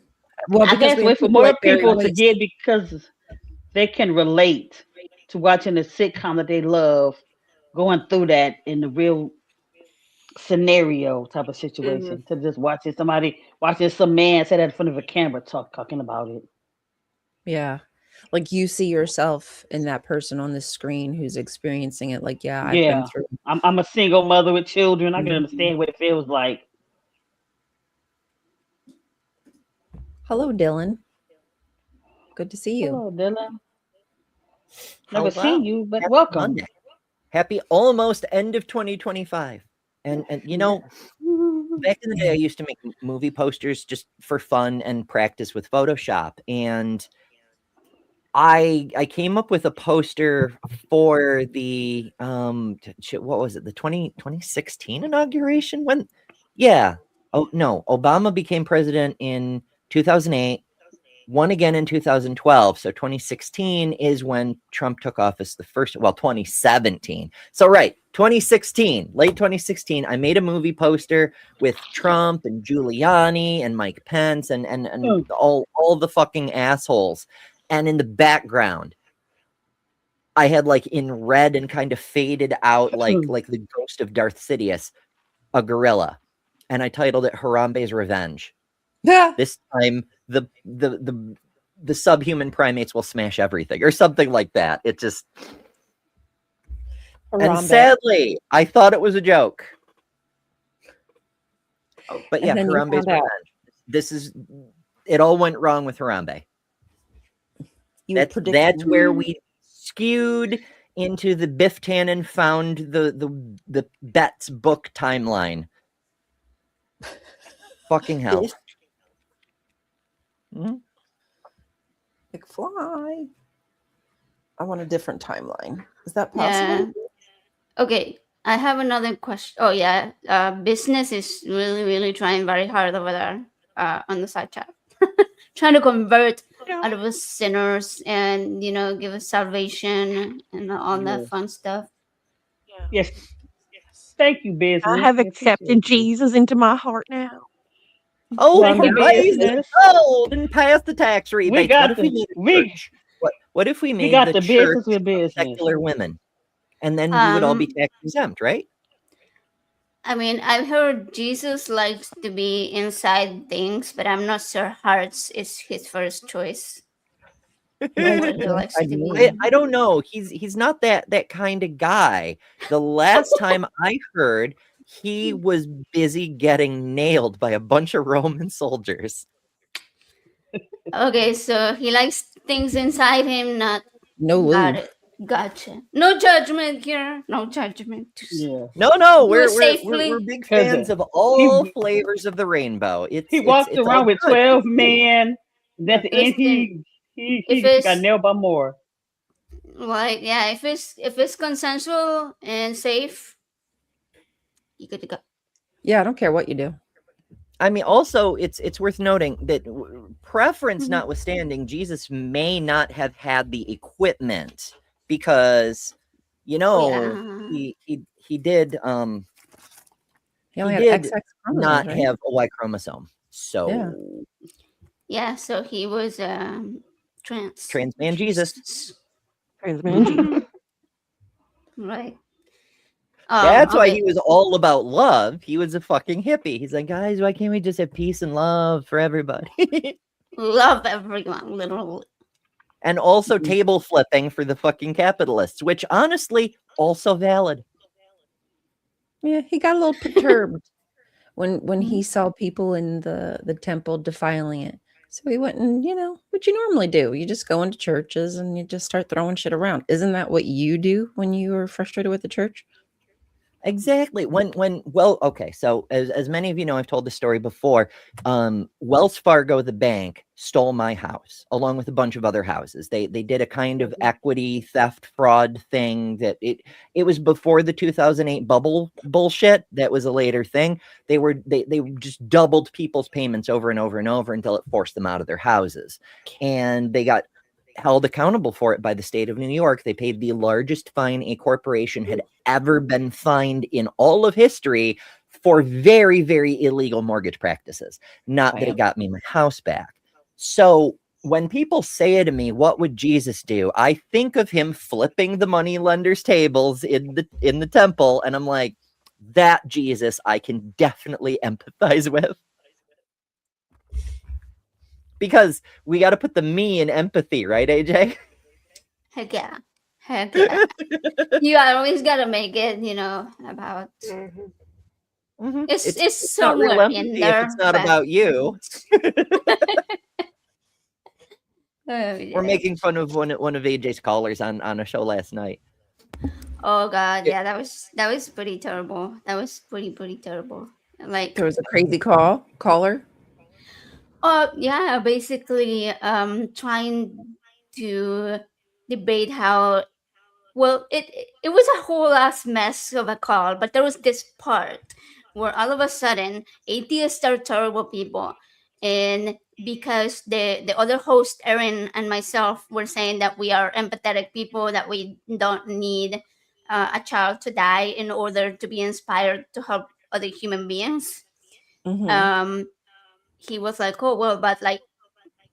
I because guess we wait have for people more like Barry people to Weiss. get because they can relate to watching a sitcom that they love, going through that in the real scenario type of situation, to just watching some man sit in front of a camera talking about it. Yeah. Like you see yourself in that person on the screen who's experiencing it. Like, yeah, I've been Yeah, through. I'm a single mother with children. I can Mhm. understand what it feels like. Hello, Dylan. Good to see you. Hello, Dylan. Never Hello. seen you, but Happy welcome. Monday. Happy almost end of 2025. And back in the day, I used to make movie posters just for fun and practice with Photoshop. And I came up with a poster for the what was it, the 2016 inauguration? Oh no, Obama became president in 2008, won again in 2012. So 2016 is when Trump took office the first, 2017. So right, 2016, late 2016, I made a movie poster with Trump and Giuliani and Mike Pence and all the fucking assholes. And in the background, I had, like, in red and kind of faded out like the ghost of Darth Sidious, a gorilla. And I titled it Harambe's Revenge. Yeah. This time the subhuman primates will smash everything or something like that. It just and sadly, I thought it was a joke. But yeah, Harambe's Revenge. It all went wrong with Harambe. That's where we skewed into the Biff Tannen found the Betts book timeline. Fucking hell. McFly. I want a different timeline. Is that possible? Yeah. Okay. I have another question. Oh yeah. Business is really, really trying very hard over there on the side chat. Trying to convert out of us sinners and give us salvation and all that fun stuff. Yes. Thank you, business. I have accepted Jesus into my heart now. Oh, Thank you, business. Oh, didn't pass the tax rebate. What if we made the church business with business? Secular women, and then we would all be tax exempt, right? I mean, I've heard Jesus likes to be inside things, but I'm not sure hearts is his first choice. I don't know. He's not that kind of guy. The last time I heard, he was busy getting nailed by a bunch of Roman soldiers. Okay, so he likes things inside him, not lube. Gotcha. No judgment here. No judgment. Yeah. No. We're big fans of all flavors of the rainbow. He walked around with 12 men. At the end, he got nailed by more. Like, yeah, if it's consensual and safe, you good to go. Yeah, I don't care what you do. I mean, also, it's worth noting that preference notwithstanding, Jesus may not have had the equipment because, he did he did not have a Y chromosome. So yeah, so he was trans man Jesus. Trans man Jesus. Right. That's why he was all about love. He was a fucking hippie. He's like, guys, why can't we just have peace and love for everybody? love everyone, literally. And also table flipping for the fucking capitalists, which honestly also valid. Yeah, he got a little perturbed when he saw people in the temple defiling it. So he went and, what you normally do. You just go into churches and you just start throwing shit around. Isn't that what you do when you are frustrated with the church? Exactly. Okay. So as many of you know, I've told the story before. Wells Fargo, the bank, stole my house along with a bunch of other houses. They did a kind of equity theft fraud thing that it was before the 2008 bubble bullshit. That was a later thing. They just doubled people's payments over and over and over until it forced them out of their houses, and they got held accountable for it by the state of New York. They paid the largest fine a corporation had ever been fined in all of history for very, very illegal mortgage practices. Not that it got me my house back. So when people say to me, what would Jesus do? I think of him flipping the money lenders' tables in the temple, and I'm like, that Jesus I can definitely empathize with. Because we got to put the me in empathy, right, AJ? Heck yeah. Heck yeah. You always gotta make it, about it's somewhere in there. If it's not about you. We're making fun of one of AJ's callers on a show last night. Oh God, yeah, that was pretty terrible. That was pretty terrible. Like there was a crazy caller. Yeah, basically trying to debate how well it was a whole ass mess of a call, but there was this part where all of a sudden atheists are terrible people, and because the other host Erin and myself were saying that we are empathetic people, that we don't need a child to die in order to be inspired to help other human beings. He was like, oh well, but like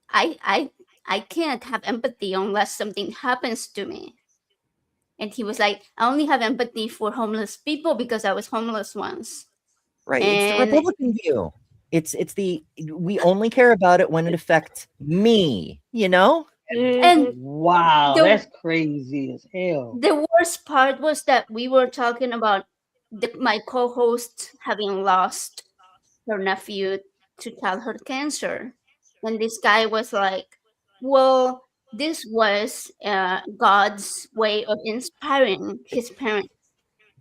I can't have empathy unless something happens to me. And he was like, I only have empathy for homeless people because I was homeless once. Right. It's the Republican view. We only care about it when it affects me, And wow, that's crazy as hell. The worst part was that we were talking about my co-host having lost her nephew to childhood cancer. And this guy was like, well, this was God's way of inspiring his parents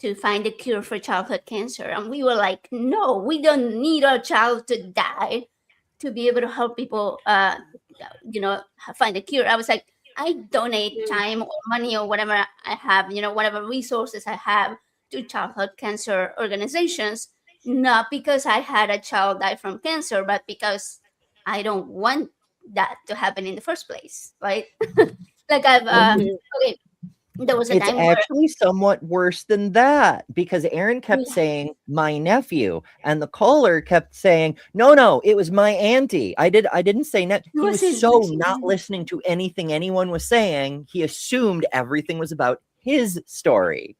to find a cure for childhood cancer. And we were like, no, we don't need our child to die to be able to help people, find a cure. I was like, I donate time or money or whatever I have, whatever resources I have to childhood cancer organizations, not because I had a child die from cancer, but because I don't want that to happen in the first place, right? Like okay, there was a it's time actually somewhat worse than that, because Erin kept saying my nephew, and the caller kept saying no, it was my auntie. I didn't say net. He was so not listening to anything anyone was saying. He assumed everything was about his story.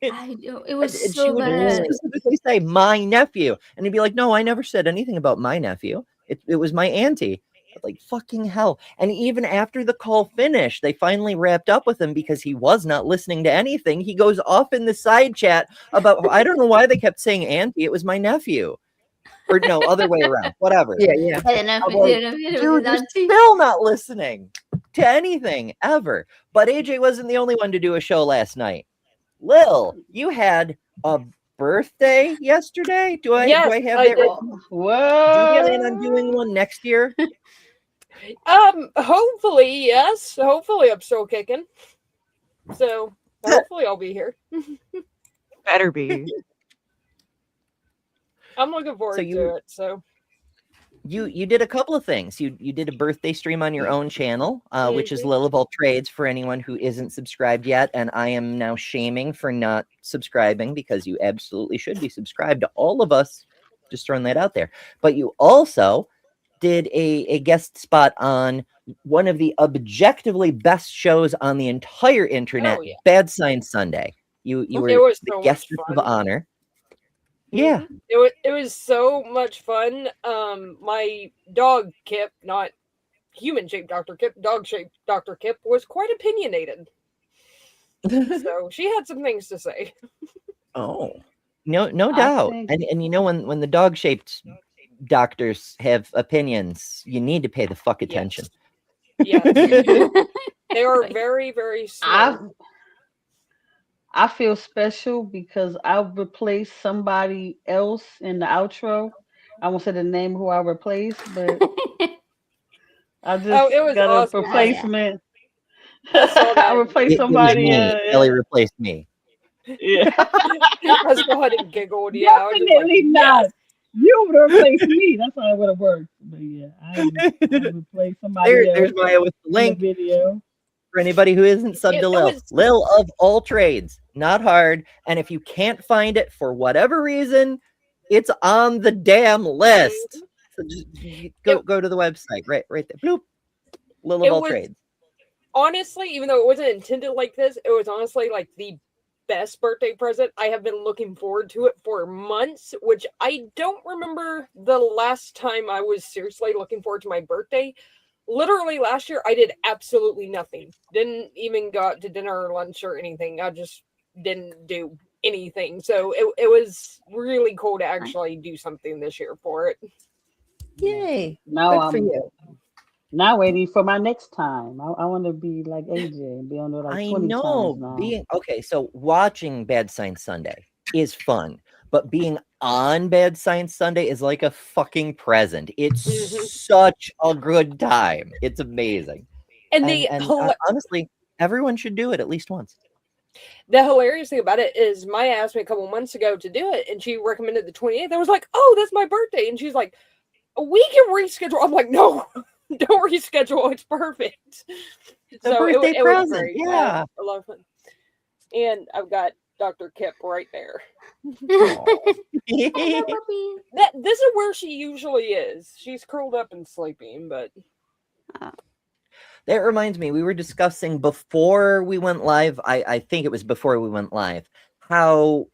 I know, it was so bad. Specifically say my nephew, and he'd be like, no, I never said anything about my nephew. It was my auntie. Like, fucking hell. And even after the call finished, they finally wrapped up with him because he was not listening to anything. He goes off in the side chat about, I don't know why they kept saying auntie. It was my nephew. Or no, other way around. Whatever. Yeah. Dude, you're still not listening to anything ever. But AJ wasn't the only one to do a show last night. Lil, you had a birthday yesterday? Do I have that right? Whoa. Do you plan on doing one next year? Hopefully, yes. Hopefully I'm still kicking. So hopefully I'll be here. Better be. I'm looking forward to it. So you did a couple of things. You did a birthday stream on your own channel, which is Lil of All Trades for anyone who isn't subscribed yet. And I am now shaming for not subscribing, because you absolutely should be subscribed to all of us. Just throwing that out there. But you also did a guest spot on one of the objectively best shows on the entire internet, Bad Science Sunday. You were the guest of honor. Yeah. It was so much fun. My dog Kip, not human-shaped Dr. Kip, dog-shaped Dr. Kip was quite opinionated. So she had some things to say. Oh, no I doubt. think And you know, when the dog-shaped doctors have opinions, you need to pay the fuck attention. Yes. They are Right. very, very I slow. I feel special because I replaced somebody else in the outro. I won't say the name who I replaced, but I Oh, just it was got a awesome. Oh yeah. replacement. I saw I that. replaced It was somebody. me. Ellie replaced me. Yeah. I saw it and giggled. Yeah, I was just like, Definitely not. yes. You would have replaced me. That's how it would have worked. But yeah, I replaced somebody There's else Maya with the in the link video. for anybody who isn't subbed to It Lil. was Lil of all trades, not hard. And if you can't find it for whatever reason, it's on the damn list. So just go to the website, right there. Bloop. Lil of it all was trades. honestly, even though it wasn't intended like this, it was honestly like the best birthday present. I have been looking forward to it for months, which I don't remember the last time I was seriously looking forward to my birthday. Literally last year, I did absolutely nothing. Didn't even go out to dinner or lunch or anything. I just didn't do anything. So it was really cool to actually do something this year for it. Yay. Now Good for I'm you. now waiting for my next time. I want to be like AJ and be on there like I 20 know times now. being okay. So watching Bad Science Sunday is fun, but being on Bad Science Sunday is like a fucking present. It's Mhm. such a good time. It's amazing. And And honestly, everyone should do it at least once. the hilarious thing about it is Maya asked me a couple months ago to do it, and she recommended the 28th. I was like, oh, that's my birthday. And she's like, we can reschedule. I'm like, no, don't reschedule. It's perfect. The So birthday it was present, great. yeah. A lot of fun. And I've got Dr. Kip right there. Hello, puppy. This is where she usually is. She's curled up and sleeping, but That reminds me, we were discussing before we went live. I think it was before we went live, how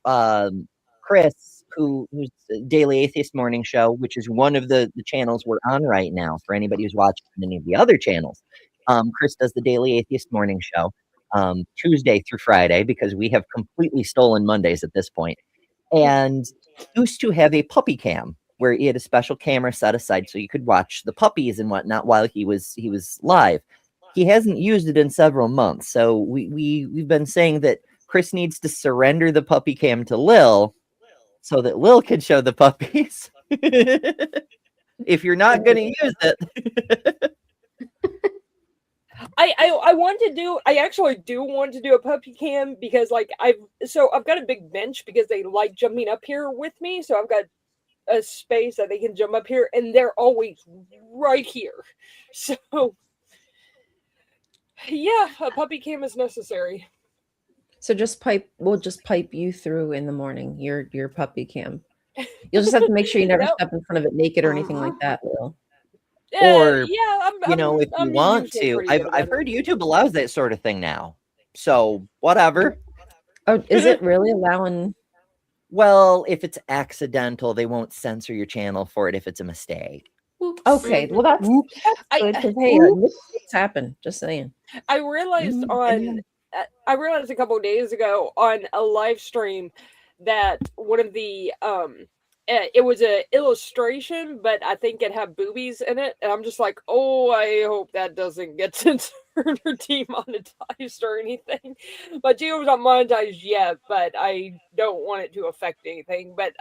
Chris, who's the Daily Atheist Morning Show, which is one of the channels we're on right now for anybody who's watching any of the other channels. Chris does the Daily Atheist Morning Show Tuesday through Friday because we have completely stolen Mondays at this point. And he used to have a puppy cam where he had a special camera set aside so you could watch the puppies and whatnot while he was live. He hasn't used it in several months, so we've been saying that Chris needs to surrender the puppy cam to Lil so that Lil can show the puppies. If you're not going to use it. I want to do. I actually do want to do a puppy cam because, like, I've got a big bench because they like jumping up here with me. So I've got a space that they can jump up here, and they're always right here. So yeah, a puppy cam is necessary. So we'll just pipe you through in the morning, your puppy cam. You'll just have to make sure you never Nope. step in front of it naked or anything like that, Lil. Or, yeah, if you want to, I've heard YouTube allows that sort of thing now. So whatever. Oh, is it really allowing? Well, if it's accidental, they won't censor your channel for it if it's a mistake. Oops. Okay, well that's good because hey, mistakes happen. Just saying. I realized I realized a couple of days ago on a live stream that one of the it was an illustration, but I think it had boobies in it, and I'm just like, oh, I hope that doesn't get censored or demonetized or anything. But Gio's not monetized yet, but I don't want it to affect anything. But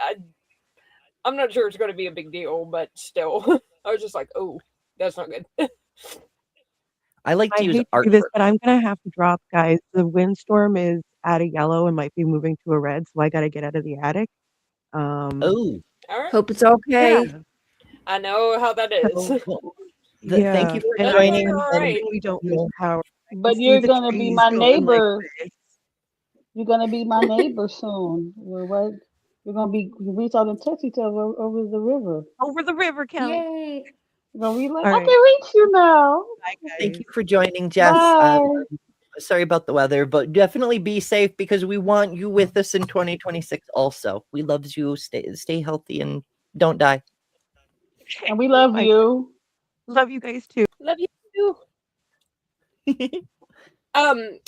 I'm not sure it's going to be a big deal, but still, I was just like, oh, that's not good. I like to use hate to art. do this, but I'm gonna have to drop, guys. The windstorm is at a yellow and might be moving to a red, so I gotta get out of the attic. Oh, All right. Hope it's okay. Yeah. I know how that is. well, Yeah, thank you for and joining. All and right. we don't lose power. I But can see you're the gonna be trees my going like neighbor. this. You're gonna be my neighbor soon. We're right. We're gonna reach out and touch each other over the river. Over the river, Kelly. Yay. We're gonna be like, All I right. can reach you now. Bye, Thank guys. you for joining, Jess. Bye. Sorry about the weather, but definitely be safe because we want you with us in 2026 also. We love you. Stay healthy and don't die. And we love Bye. you. Love you guys too. Love you.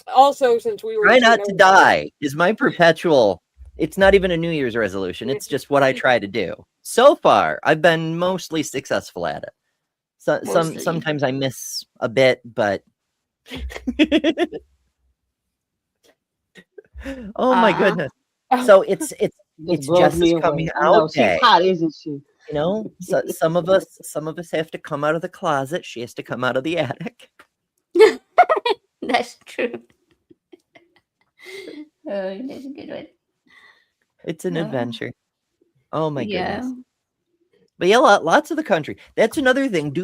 Also, since we were Try not taking to over- die is my perpetual. It's not even a New Year's resolution. It's just what I try to do. So far, I've been mostly successful at it. Mostly. Sometimes I miss a bit, but oh my goodness. So it's Just blows me Jess's away. coming I know out she's day. hot, isn't she? You know, so some of us have to come out of the closet. She has to come out of the attic. That's true. Oh, that's a good one. It's an adventure. Oh my Yeah. goodness. But yeah, lots of the country. That's another thing.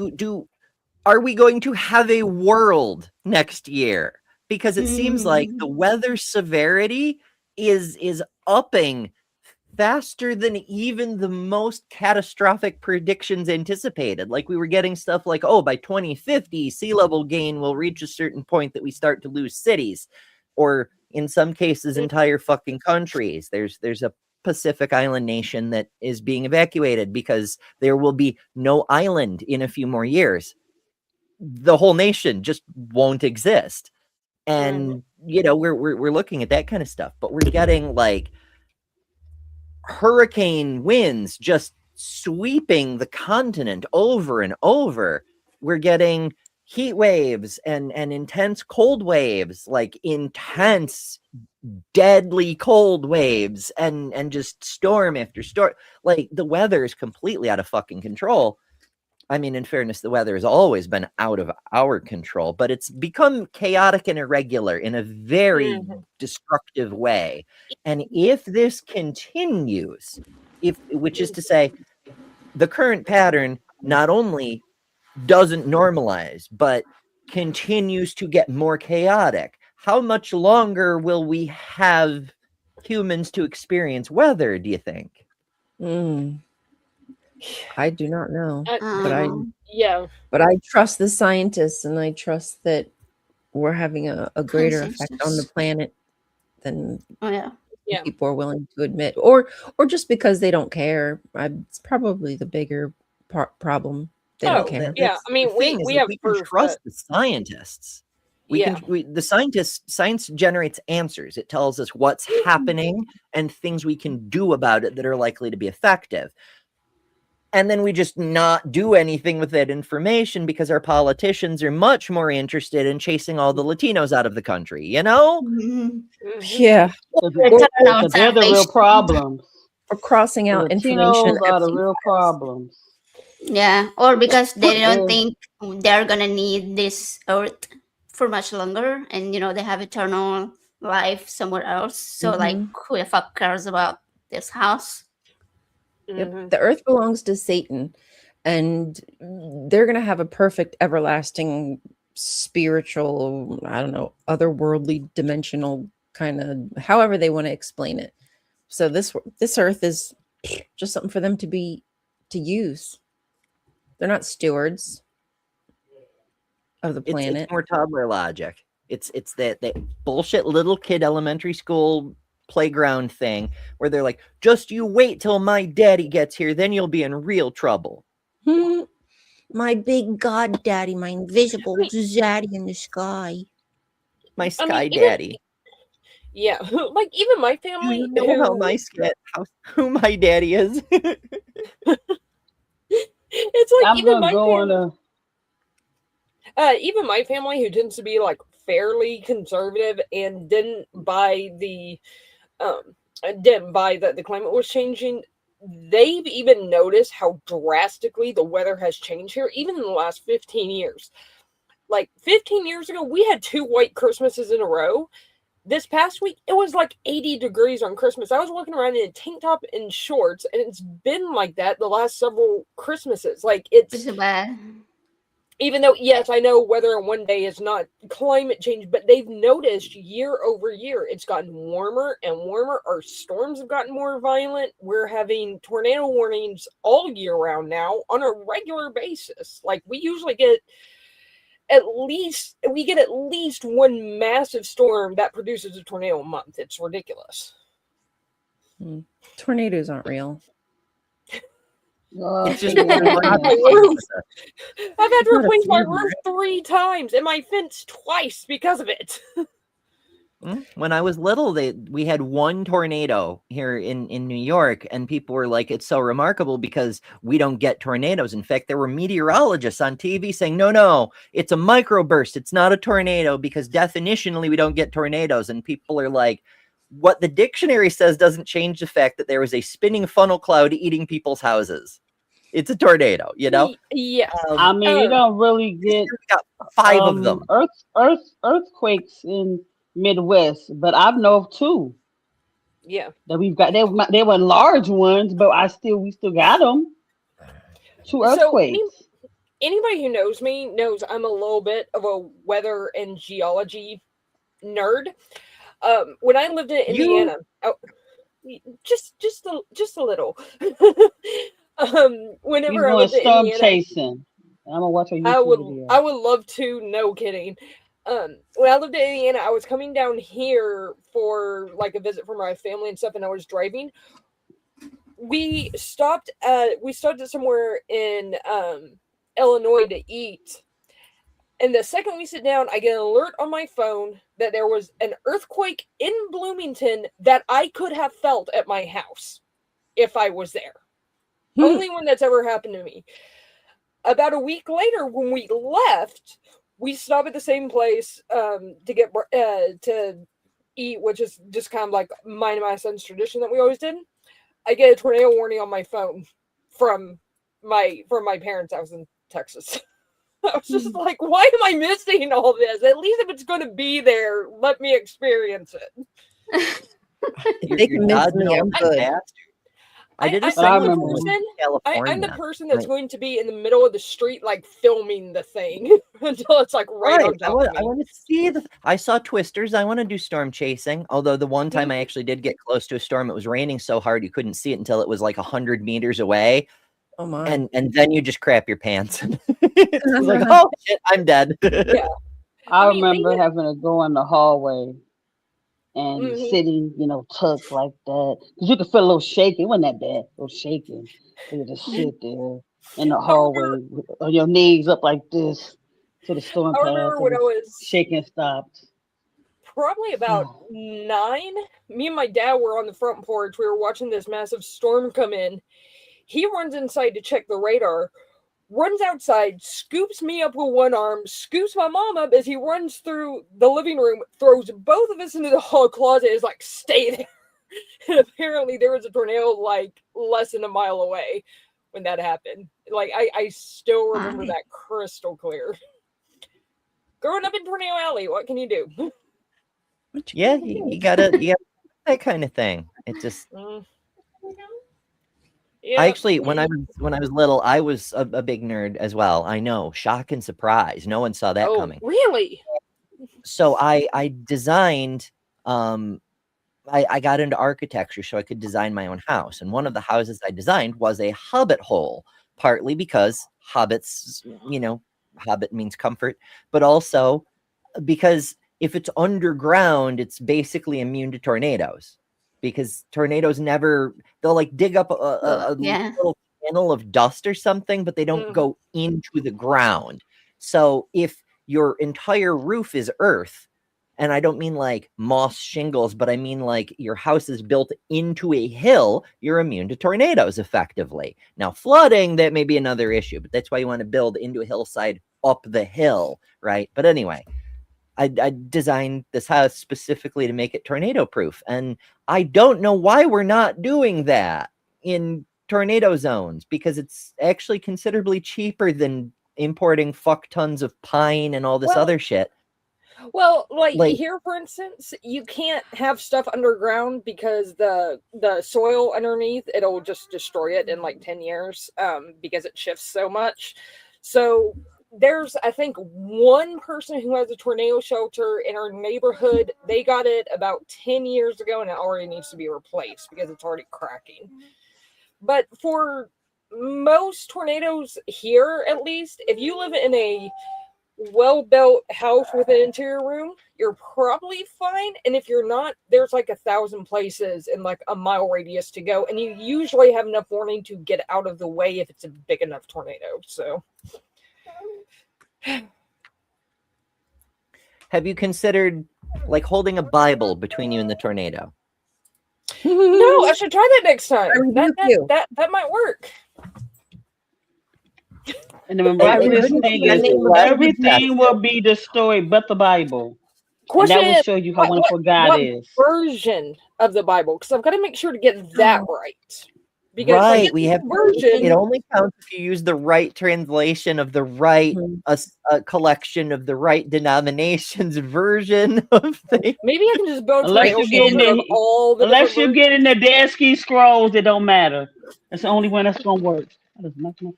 Are we going to have a world next year? Because it seems like the weather severity is upping faster than even the most catastrophic predictions anticipated. Like we were getting stuff like, oh, by 2050, sea level gain will reach a certain point that we start to lose cities, or in some cases, entire fucking countries. There's a Pacific island nation that is being evacuated because there will be no island in a few more years. The whole nation just won't exist. And you know, we're looking at that kind of stuff, but we're getting like hurricane winds just sweeping the continent over and over. We're getting heat waves and intense cold waves, like intense deadly cold waves and just storm after storm. Like the weather is completely out of fucking control. I mean, in fairness, the weather has always been out of our control, but it's become chaotic and irregular in a very destructive way. And if this continues, which is to say, the current pattern not only doesn't normalize, but continues to get more chaotic, how much longer will we have humans to experience weather, do you think? I do not know, yeah, but I trust the scientists, and I trust that we're having a greater effect on the Consensus. planet than Yeah. people are willing to admit, or just because they don't care. It's probably the bigger problem. They don't care. Yeah, I mean, the thing we is, have we can proof trust that- the scientists. Science generates answers. It tells us what's happening and things we can do about it that are likely to be effective. And then we just not do anything with that information because our politicians are much more interested in chasing all the Latinos out of the country, you know? Yeah, They're the real problems. for crossing out information. Latinos are the real problems. Yeah, or because they don't think they're gonna need this earth for much longer, and they have eternal life somewhere else. So like, who the fuck cares about this house? Yep. The earth belongs to Satan, and they're going to have a perfect, everlasting, spiritual, I don't know, otherworldly, dimensional kind of, however they want to explain it. So this earth is just something for them to use. They're not stewards of the planet. It's more toddler logic. It's that bullshit little kid elementary school playground thing where they're like, just you wait till my daddy gets here, then you'll be in real trouble. My big god daddy, my invisible daddy in the sky. My sky daddy. Yeah, like even my family. Do you know who my daddy is? It's like I'm even gonna go family, even my family, who tends to be like fairly conservative and didn't buy the climate was changing. They've even noticed how drastically the weather has changed here, even in the last 15 years. Like 15 years ago, we had 2 white Christmases in a row. This past week, it was like 80 degrees on Christmas. I was walking around in a tank top and shorts, and it's been like that the last several Christmases. Like, it's bad. Even though, yes, I know weather in one day is not climate change, but they've noticed year over year, it's gotten warmer and warmer. Our storms have gotten more violent. We're having tornado warnings all year round now on a regular basis. Like, we usually get at least one massive storm that produces a tornado a month. It's ridiculous. Tornadoes aren't real. It's just okay, one yeah. My roof. I've had to Not a replace my fan, roof 3 times and my fence twice because of it. When I was little, we had one tornado here in New York, and people were like, "It's so remarkable because we don't get tornadoes." In fact, there were meteorologists on TV saying, "No, it's a microburst. It's not a tornado because definitionally we don't get tornadoes." And people are like, "What the dictionary says doesn't change the fact that there was a spinning funnel cloud eating people's houses. It's a tornado, you know." Yeah. I mean, you don't really This get year we got 5 of them. earthquakes in Midwest, but I've know of 2 Yeah. that we've got. They were large ones, but we still got them. 2 So earthquakes. anybody who knows me knows I'm a little bit of a weather and geology nerd. When I lived in Indiana, just a little. He's Whenever I going lived in storm Indiana, chasing. I'm gonna watch a YouTube video. I would love to. No kidding. When I lived in Indiana, I was coming down here for like a visit for my family and stuff, and I was driving. We stopped at somewhere in Illinois to eat. And the second we sit down, I get an alert on my phone that there was an earthquake in Bloomington that I could have felt at my house if I was there. Only one that's ever happened to me. About a week later, when we left, we stopped at the same place to get to eat, which is just kind of like mine and my son's tradition that we always did. I get a tornado warning on my phone from my parents' house in Texas. I was just like, why am I missing all this? At least if it's going to be there, let me experience it. They convinced me I'm good. I did a I'm similar the thing in person. California. I'm the person that's going to be in the middle of the street, like filming the thing until it's like right on top of me. I want to see I saw Twisters. I want to do storm chasing. Although the one time I actually did get close to a storm, it was raining so hard you couldn't see it until it was like 100 meters away. Oh my! And then you just crap your pants. It's like, oh shit, I'm dead. Yeah. I remember having to go in the hallway and sitting, tucked like that. Because you could feel a little shaking. It wasn't that bad. A little shaking. You would just sit there in the hallway with your knees up like this till the storm I remember passed. when I was shaking stopped. Probably about 9. Me and my dad were on the front porch. We were watching this massive storm come in. He runs inside to check the radar, runs outside, scoops me up with one arm, scoops my mom up as he runs through the living room, throws both of us into the hall closet, is like, stay there. And apparently there was a tornado like less than a mile away when that happened. Like, I still remember that crystal clear. Growing up in Tornado Alley, what can you do? Yeah, you gotta that kind of thing. It just Yeah. I actually, when I was little, I was a big nerd as well. I know, shock and surprise. No one saw that coming. Really? So I designed. I got into architecture so I could design my own house, and one of the houses I designed was a hobbit hole. Partly because hobbits, hobbit means comfort, but also because if it's underground, it's basically immune to tornadoes. Because tornadoes they'll like dig up a little channel of dust or something, but they don't go into the ground. So if your entire roof is earth, and I don't mean like moss shingles, but I mean like your house is built into a hill, you're immune to tornadoes effectively. Now, flooding, that may be another issue, but that's why you want to build into a hillside up the hill, right? But anyway, I designed this house specifically to make it tornado proof. And I don't know why we're not doing that in tornado zones, because it's actually considerably cheaper than importing fuck tons of pine and all this other shit. Well, like here, for instance, you can't have stuff underground because the soil underneath, it'll just destroy it in like 10 years because it shifts so much. So there's, I think, one person who has a tornado shelter in our neighborhood. They got it about 10 years ago, and it already needs to be replaced because it's already cracking. But for most tornadoes here, at least, if you live in a well-built house with an interior room, you're probably fine. And if you're not, there's like 1,000 places in like a mile radius to go, and you usually have enough warning to get out of the way if it's a big enough tornado. So Have you considered like holding a Bible between you and the tornado? no, I should try that next time. I rebuke you. That might work. And the miraculous thing is, everything will be destroyed but the Bible. And that will Question: show you how wonderful God what is. version of the Bible? Because I've got to make sure to get that right. Because if I Right, get we the have. version. It only counts if you use the right translation of the right a collection of the right denomination's version of things. Maybe I can just build Unless tornado you get in shelter of all the unless different you get in the Dead Ski Scrolls, it don't matter. That's the only one that's gonna work.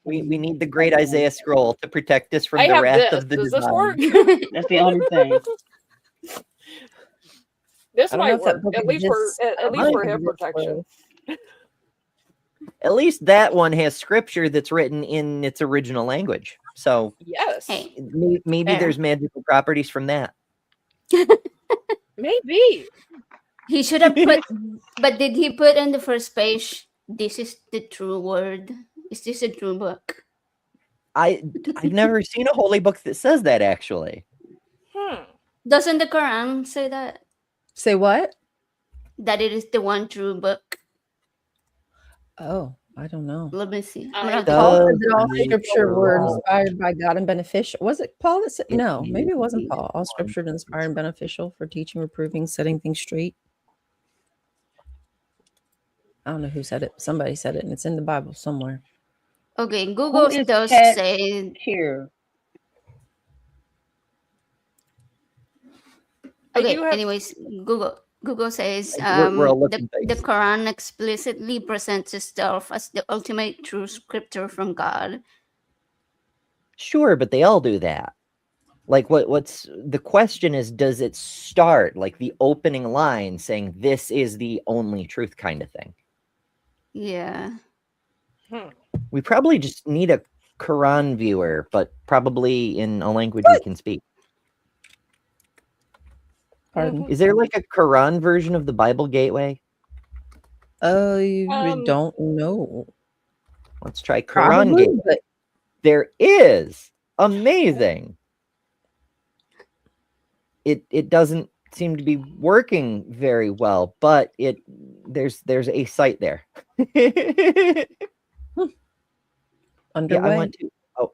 We need the great Isaiah scroll to protect us from I the have wrath this. of the Does this divine. work? That's the only thing. This I don't know might if that work book at least for exists. at least for hair protection. At least that one has scripture that's written in its original language. So Yes, Hey, maybe fair. there's magical properties from that. maybe. He should have put, but did he put on the first page, this is the true word? Is this a true book? I've never seen a holy book that says that, actually. Doesn't the Quran say that? Say what? That it is the one true book? Oh, I don't know. Let me see. I I'm gonna Paul Does said that all the scripture were Quran- inspired by God and beneficial. Was it Paul that said? It No, maybe it wasn't is Paul. All scripture is inspired and beneficial for teaching, reproving, setting things straight. I don't know who said it. Somebody said it, and it's in the Bible somewhere. Okay, Who Google is does Cat say. here? I Okay, do have- anyways, Google says We're all looking the things. Quran explicitly presents itself as the ultimate true scripture from God. Sure, but they all do that. Like what's the question is, does it start like the opening line saying this is the only truth kind of thing? Yeah. We probably just need a Quran viewer, but probably in a language we can speak. Pardon? Is there like a Quran version of the Bible Gateway? I don't know. Let's try Quran Probably, Gateway. but There is. Amazing. It doesn't seem to be working very well, but there's a site there. underway. Yeah, I want to. Oh,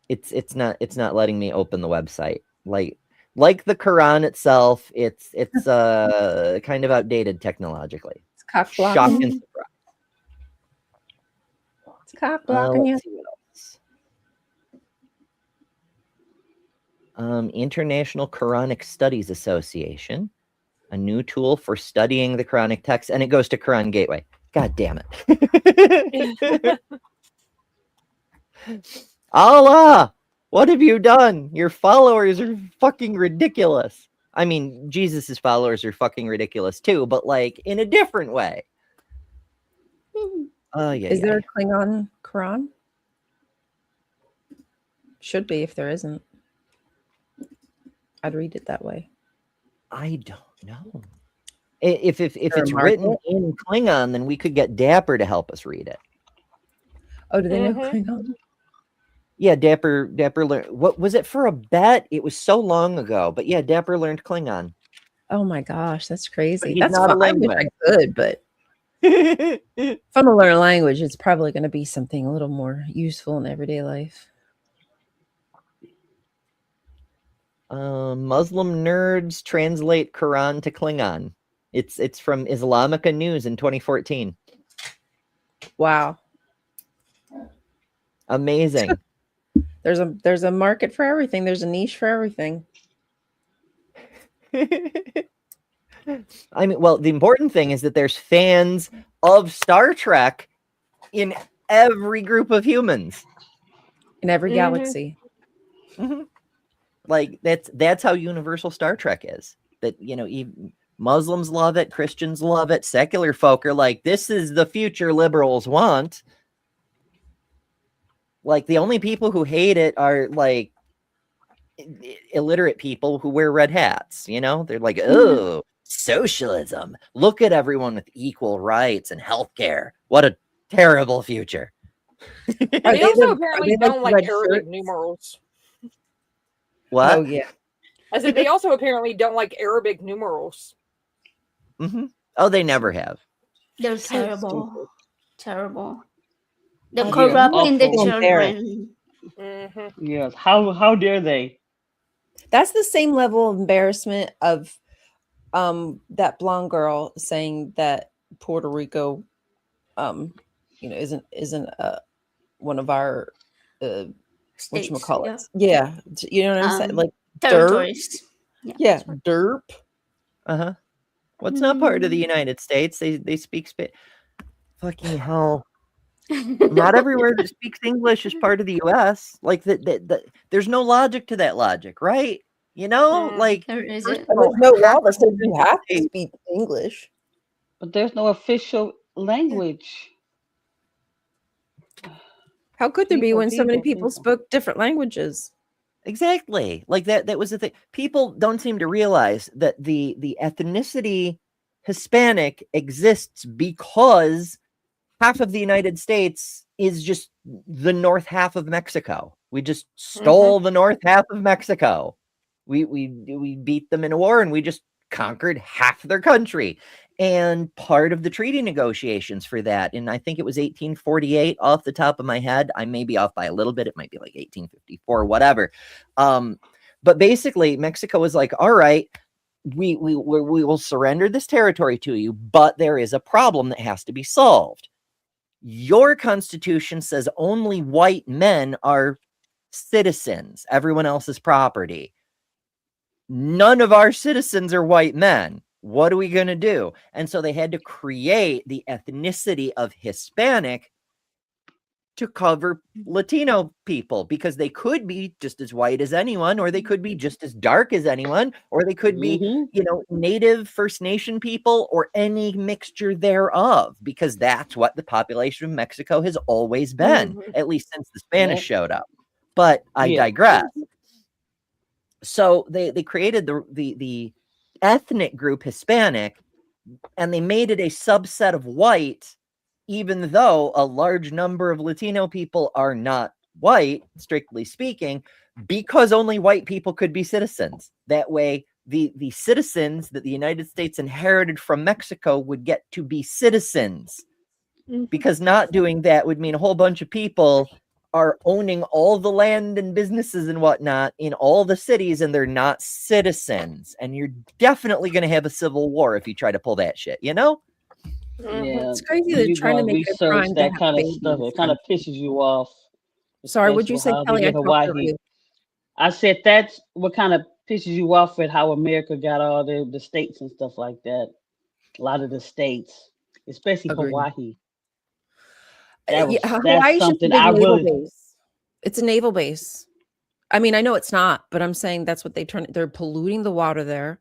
it's not letting me open the website. Like the Quran itself, it's kind of outdated technologically. It's cock Shock blocking. and surprise. It's cock blocking you. Let's see what else. International Quranic Studies Association, a new tool for studying the Quranic text, and it goes to Quran Gateway. God damn it. Allah, what have you done? Your followers are fucking ridiculous. I mean, Jesus's followers are fucking ridiculous too, but like in a different way. Oh yeah. Is there a Klingon Quran? Should be if there isn't. I'd read it that way. I don't know. If there it's a written market? in Klingon, then we could get Dapper to help us read it. Oh, do they know Klingon? Yeah, Dapper learned. What was it for a bet? It was so long ago, but yeah, Dapper learned Klingon. Oh my gosh, that's crazy. he's That's not a fine. I wish I language. could, but if I'm gonna learn a language, it's probably going to be something a little more useful in everyday life. Muslim nerds translate Quran to Klingon. It's from Islamica News in 2014. Wow, Amazing. there's a market for everything. There's a niche for everything. I mean, well, the important thing is that there's fans of Star Trek in every group of humans. In every galaxy. Like that's how universal Star Trek is. That even Muslims love it, Christians love it, secular folk are like, this is the future liberals want. Like the only people who hate it are like illiterate people who wear red hats. They're like, oh, socialism. Look at everyone with equal rights and healthcare. What a terrible future. They also apparently don't like Arabic numerals. What? Oh yeah. I said they also apparently don't like Arabic numerals. Oh, they never have. They're So terrible. stupid. Terrible. They're Oh, they're corrupting the awful. children. Yes. How dare they? That's the same level of embarrassment of that blonde girl saying that Puerto Rico isn't one of our States, whatchamacallit. Yeah. You know what I'm saying? Like territories. Yeah, derp. Uh-huh. What's not part of the United States? They speak fucking hell. Not everywhere that speaks English is part of the US. Like there's no logic to that logic, right? Like There is There's it. no law that says you have to speak English. But there's no official language. How could there be when so many People. people spoke different languages? Exactly. Like that was the thing. People don't seem to realize that the ethnicity Hispanic exists because half of the United States is just the north half of Mexico. We just stole the north half of Mexico. We beat them in a war and we just conquered half their country. And part of the treaty negotiations for that, and I think it was 1848 off the top of my head. I may be off by a little bit. It might be like 1854, whatever. But basically, Mexico was like, all right, we will surrender this territory to you, but there is a problem that has to be solved. Your constitution says only white men are citizens. Everyone else is property. None of our citizens are white men. What are we going to do? And so they had to create the ethnicity of Hispanic to cover Latino people, because they could be just as white as anyone, or they could be just as dark as anyone, or they could be, native First Nation people, or any mixture thereof, because that's what the population of Mexico has always been, at least since the Spanish showed up. But I digress. So they created the ethnic group Hispanic, and they made it a subset of white, even though a large number of Latino people are not white, strictly speaking, because only white people could be citizens. That way, the citizens that the United States inherited from Mexico would get to be citizens, because not doing that would mean a whole bunch of people are owning all the land and businesses and whatnot in all the cities, and they're not citizens. And you're definitely going to have a civil war if you try to pull that shit, Yeah, It's crazy they're trying to make it a crime that kind of stuff. It kind of pisses you off. Sorry, would you say, Kelly? I talked to you. I said that's what kind of pisses you off with how America got all the states and stuff like that. A lot of the states, especially Hawaii. Hawaii is just a big naval base. It's a naval base. I mean, I know it's not, but I'm saying that's what they're polluting the water there.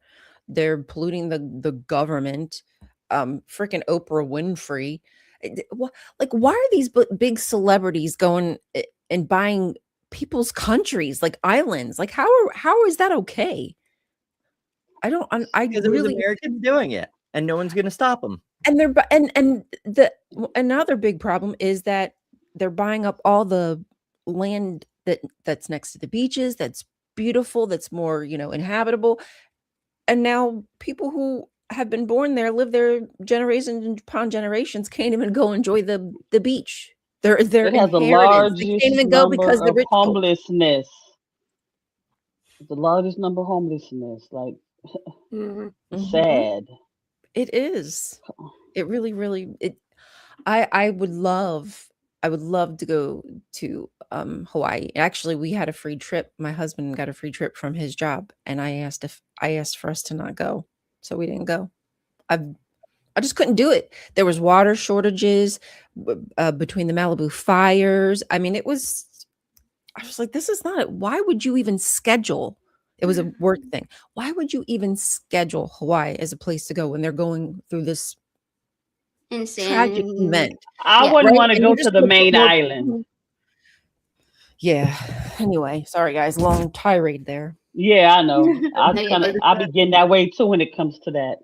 They're polluting the government. Freaking Oprah Winfrey. Like, why are these big celebrities going and buying people's countries, like islands? Like, how is that okay? Because it was Americans doing it, and no one's going to stop them. And another big problem is that they're buying up all the land that's next to the beaches, that's beautiful, that's more inhabitable, and now people who have been born there, live there generations upon generations, can't even go enjoy the beach. It has the largest number of homelessness. The largest number of homelessness, like sad. It is. It really. I would love to go to Hawaii. Actually, we had a free trip. My husband got a free trip from his job, and I asked for us to not go, so we didn't go. I just couldn't do it. There was water shortages between the Malibu fires. I mean, I was like, this is not it. Why would you even schedule? It was a work thing. Why would you even schedule Hawaii as a place to go when they're going through this insane tragic event? I wouldn't want to go to the main island. Yeah. Anyway, sorry guys, long tirade there. Yeah, I know. No, you're good. I be getting that way too when it comes to that.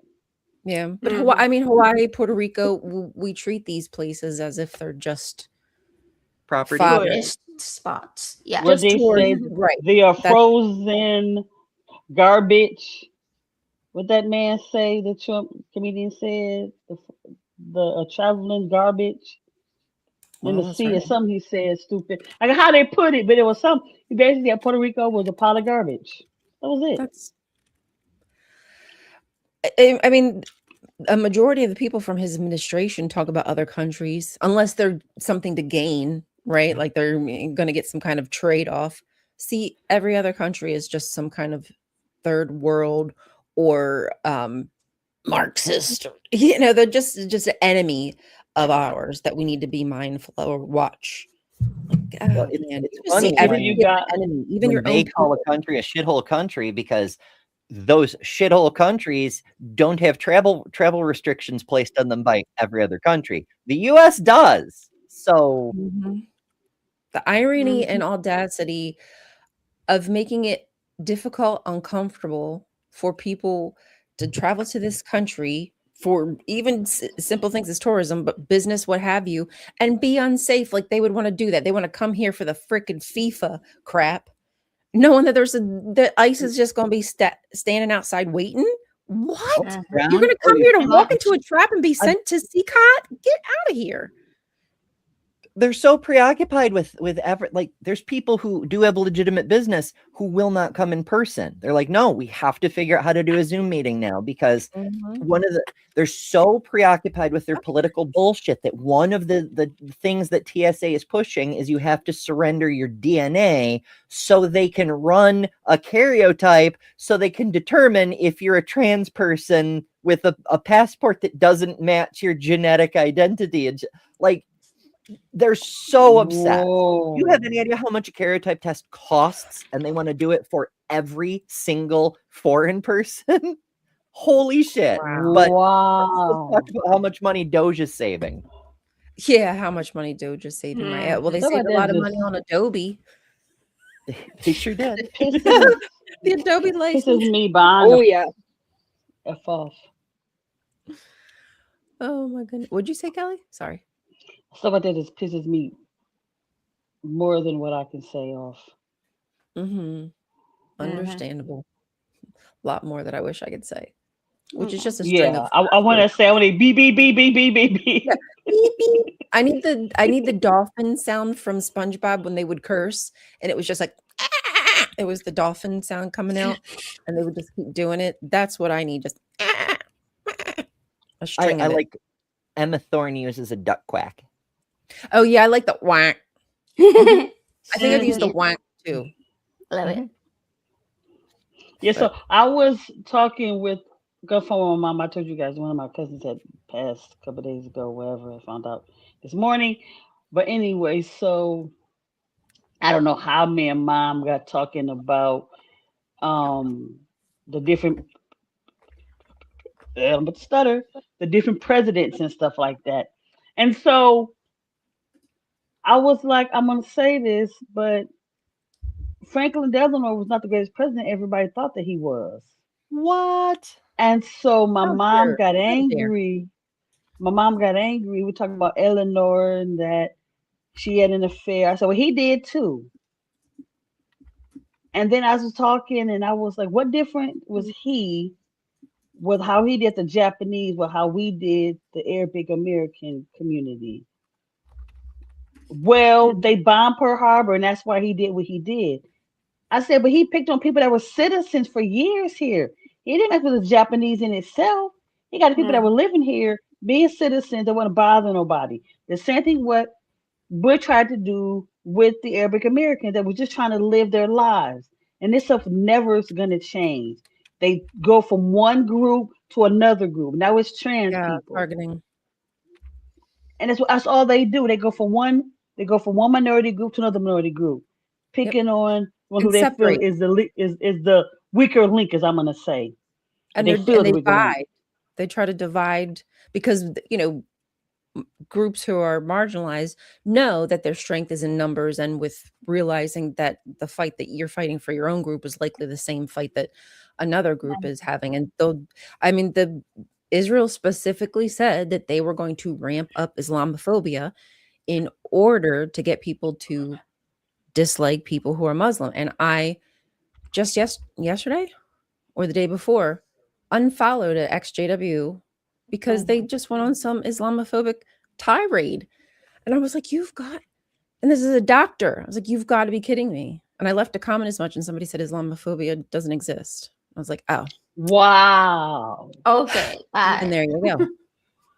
Yeah, but Mhm. Hawaii, I mean Hawaii, Puerto Rico, we treat these places as if they're just Property. Tourist spots. Yeah. What just they tours, say, right? they are That's frozen garbage. What that man say? The Trump comedian said the traveling garbage in well, the that's sea or right. something. He said stupid. Like how they put it, but it was some. He basically said Puerto Rico was a pile of garbage. That was it. That's I mean, a majority of the people from his administration talk about other countries, unless they're something to gain, right? Like they're going to get some kind of trade off. See, every other country is just some kind of third world or Marxist. They're just an enemy of ours that we need to be mindful of or watch. Like, Well, oh, it's man, it's you just see funny Either when you everybody as got an enemy, even your they own call a people. country a shithole country because those shithole countries don't have travel restrictions placed on them by every other country. The U.S. does. So Mhm. The irony Mhm. and audacity of making it difficult, uncomfortable for people to travel to this country for even simple things as tourism, but business, what have you, and be unsafe. Like they would want to do that. They want to come here for the freaking FIFA crap, knowing that the ice is just going to be standing outside waiting. What? Uh-huh. You're going ground to or come here to walk Right. into a trap and be I- sent to CCOT? Get out of here. they're so preoccupied with effort. Like there's people who do have legitimate business who will not come in person. They're like, no, we have to figure out how to do a Zoom meeting now because they're so preoccupied with their political bullshit that one of the things that TSA is pushing is you have to surrender your DNA so they can run a karyotype so they can determine if you're a trans person with a passport that doesn't match your genetic identity. And like they're so obsessed. You have any Whoa. idea how much a karyotype test costs? And they want to do it for every single foreign person? Holy shit. But let's Wow. talk about how much money Doge is saving. Yeah, how much money Doge is saving my well, they Stuff saved like a lot that of just money on Adobe. They sure did. pisses The Adobe pisses license. me behind Oh the yeah. F off. Oh my goodness. What'd you say, Kelly? Sorry. Stuff like that just pisses me more than what I can say off. Mm-hmm. Understandable. A lot more that I wish I could say. Which is just a string Yeah, of I want to say I want to beep beep beep beep beep beep yeah. beep. Beep, beep. I need the dolphin sound from SpongeBob when they would curse, and it was just like it was the dolphin sound coming out, and they would just keep doing it. That's what I need. Just a string I of it. like Emma Thorne uses a duck quack. Oh yeah, I like the whack. I think I've used the Yeah. whack too. Love it. Yeah, so I was talking with girlfriend with my mom. I told you guys one of my cousins had passed a couple days ago, wherever I found out this morning. But anyway, so I don't know how me and mom got talking about the different but stutter, the different presidents and stuff like that. And so I was like, I'm gonna say this, but Franklin Delano was not the greatest president everybody thought that he was. What? And so my How mom dare. got How dare. angry. My mom got angry. We talking about Eleanor and that she had an affair. I said, well, he did too. And then I was talking and I was like, what different was he with how he did the Japanese with how we did the Arabic American community? Well, they bombed Pearl Harbor and that's why he did what he did. I said, but he picked on people that were citizens for years here. He didn't mess with the Japanese in itself. He got the people that were living here, being citizens that want to bother nobody. The same thing what Bush tried to do with the Arabic Americans that was just trying to live their lives. And this stuff never is going to change. They go from one group to another group. Now it's trans people. Targeting. And that's all they do. They go from one minority group to another minority group, picking on one who And they feel separate. is the weaker link, as I'm gonna say. And They they feel the weaker link. divide. They try to divide because groups who are marginalized know that their strength is in numbers, and with realizing that the fight that you're fighting for your own group is likely the same fight that another group is having. And though, I mean, the Israel specifically said that they were going to ramp up Islamophobia in order to get people to dislike people who are Muslim. And I just yesterday or the day before unfollowed at XJW because they just went on some Islamophobic tirade. And I was like, and this is a doctor. I was like, you've got to be kidding me. And I left a comment as much, and somebody said Islamophobia doesn't exist. I was like, oh. Wow. Okay. And there you go.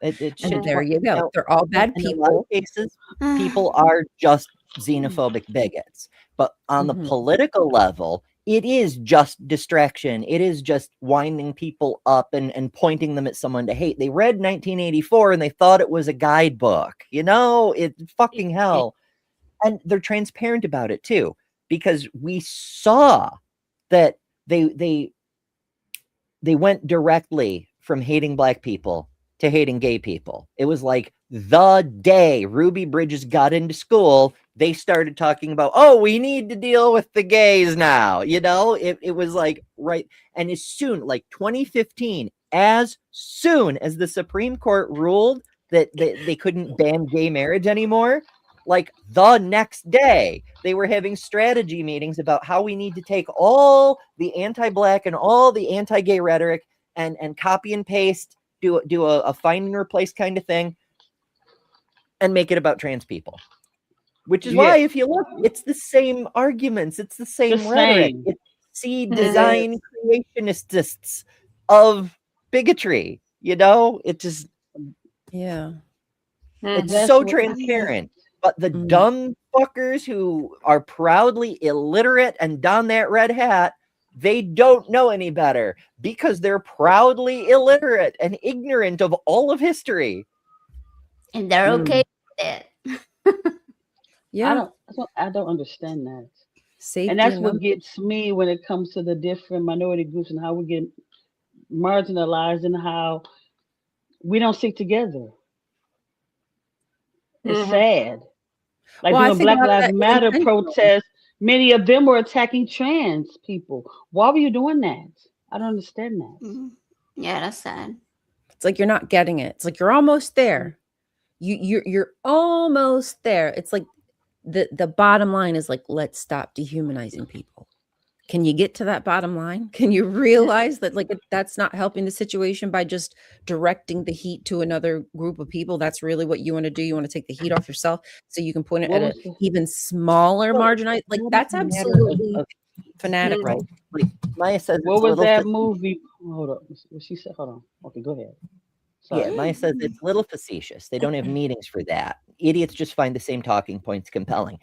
It should, And there you go. you know, They're all bad in a lot people. of cases, people are just xenophobic bigots. But on the political level, it is just distraction. It is just winding people up and pointing them at someone to hate. They read 1984 and they thought it was a guidebook. You know, it's fucking hell. And they're transparent about it too, because we saw that they went directly from hating Black people to hating gay people. It was like the day Ruby Bridges got into school, they started talking about, oh, we need to deal with the gays now. You know, it was like, right. And as soon, like 2015, as soon as the Supreme Court ruled that they couldn't ban gay marriage anymore, like the next day, they were having strategy meetings about how we need to take all the anti-Black and all the anti-gay rhetoric and copy and paste, do a find and replace kind of thing, and make it about trans people. Which is why, if you look, it's the same arguments, it's the same rhetoric. It's seed design creationists of bigotry. You know, it just it's so transparent. But the dumb fuckers who are proudly illiterate and don that red hat, they don't know any better because they're proudly illiterate and ignorant of all of history. And they're okay with it. I don't understand that. Safety, and that's what gets me when it comes to the different minority groups and how we get marginalized and how we don't stick together. It's sad. Like during Black Lives Matter protests, many of them were attacking trans people. Why were you doing that? I don't understand that. Yeah, that's sad. It's like you're not getting it. It's like you're almost there. You're almost there. It's like the bottom line is like, let's stop dehumanizing people. Can you get to that bottom line? Can you realize that like that's not helping the situation by just directing the heat to another group of people? That's really what you want to do. You want to take the heat off yourself so you can point it at an even smaller marginalized. Like that's absolutely fanatical. Right. Like Maya says, what was that movie? Hold up. What she said? Hold on. Okay, go ahead. Sorry. Yeah, Maya says it's a little facetious. They don't have meetings for that. Idiots just find the same talking points compelling.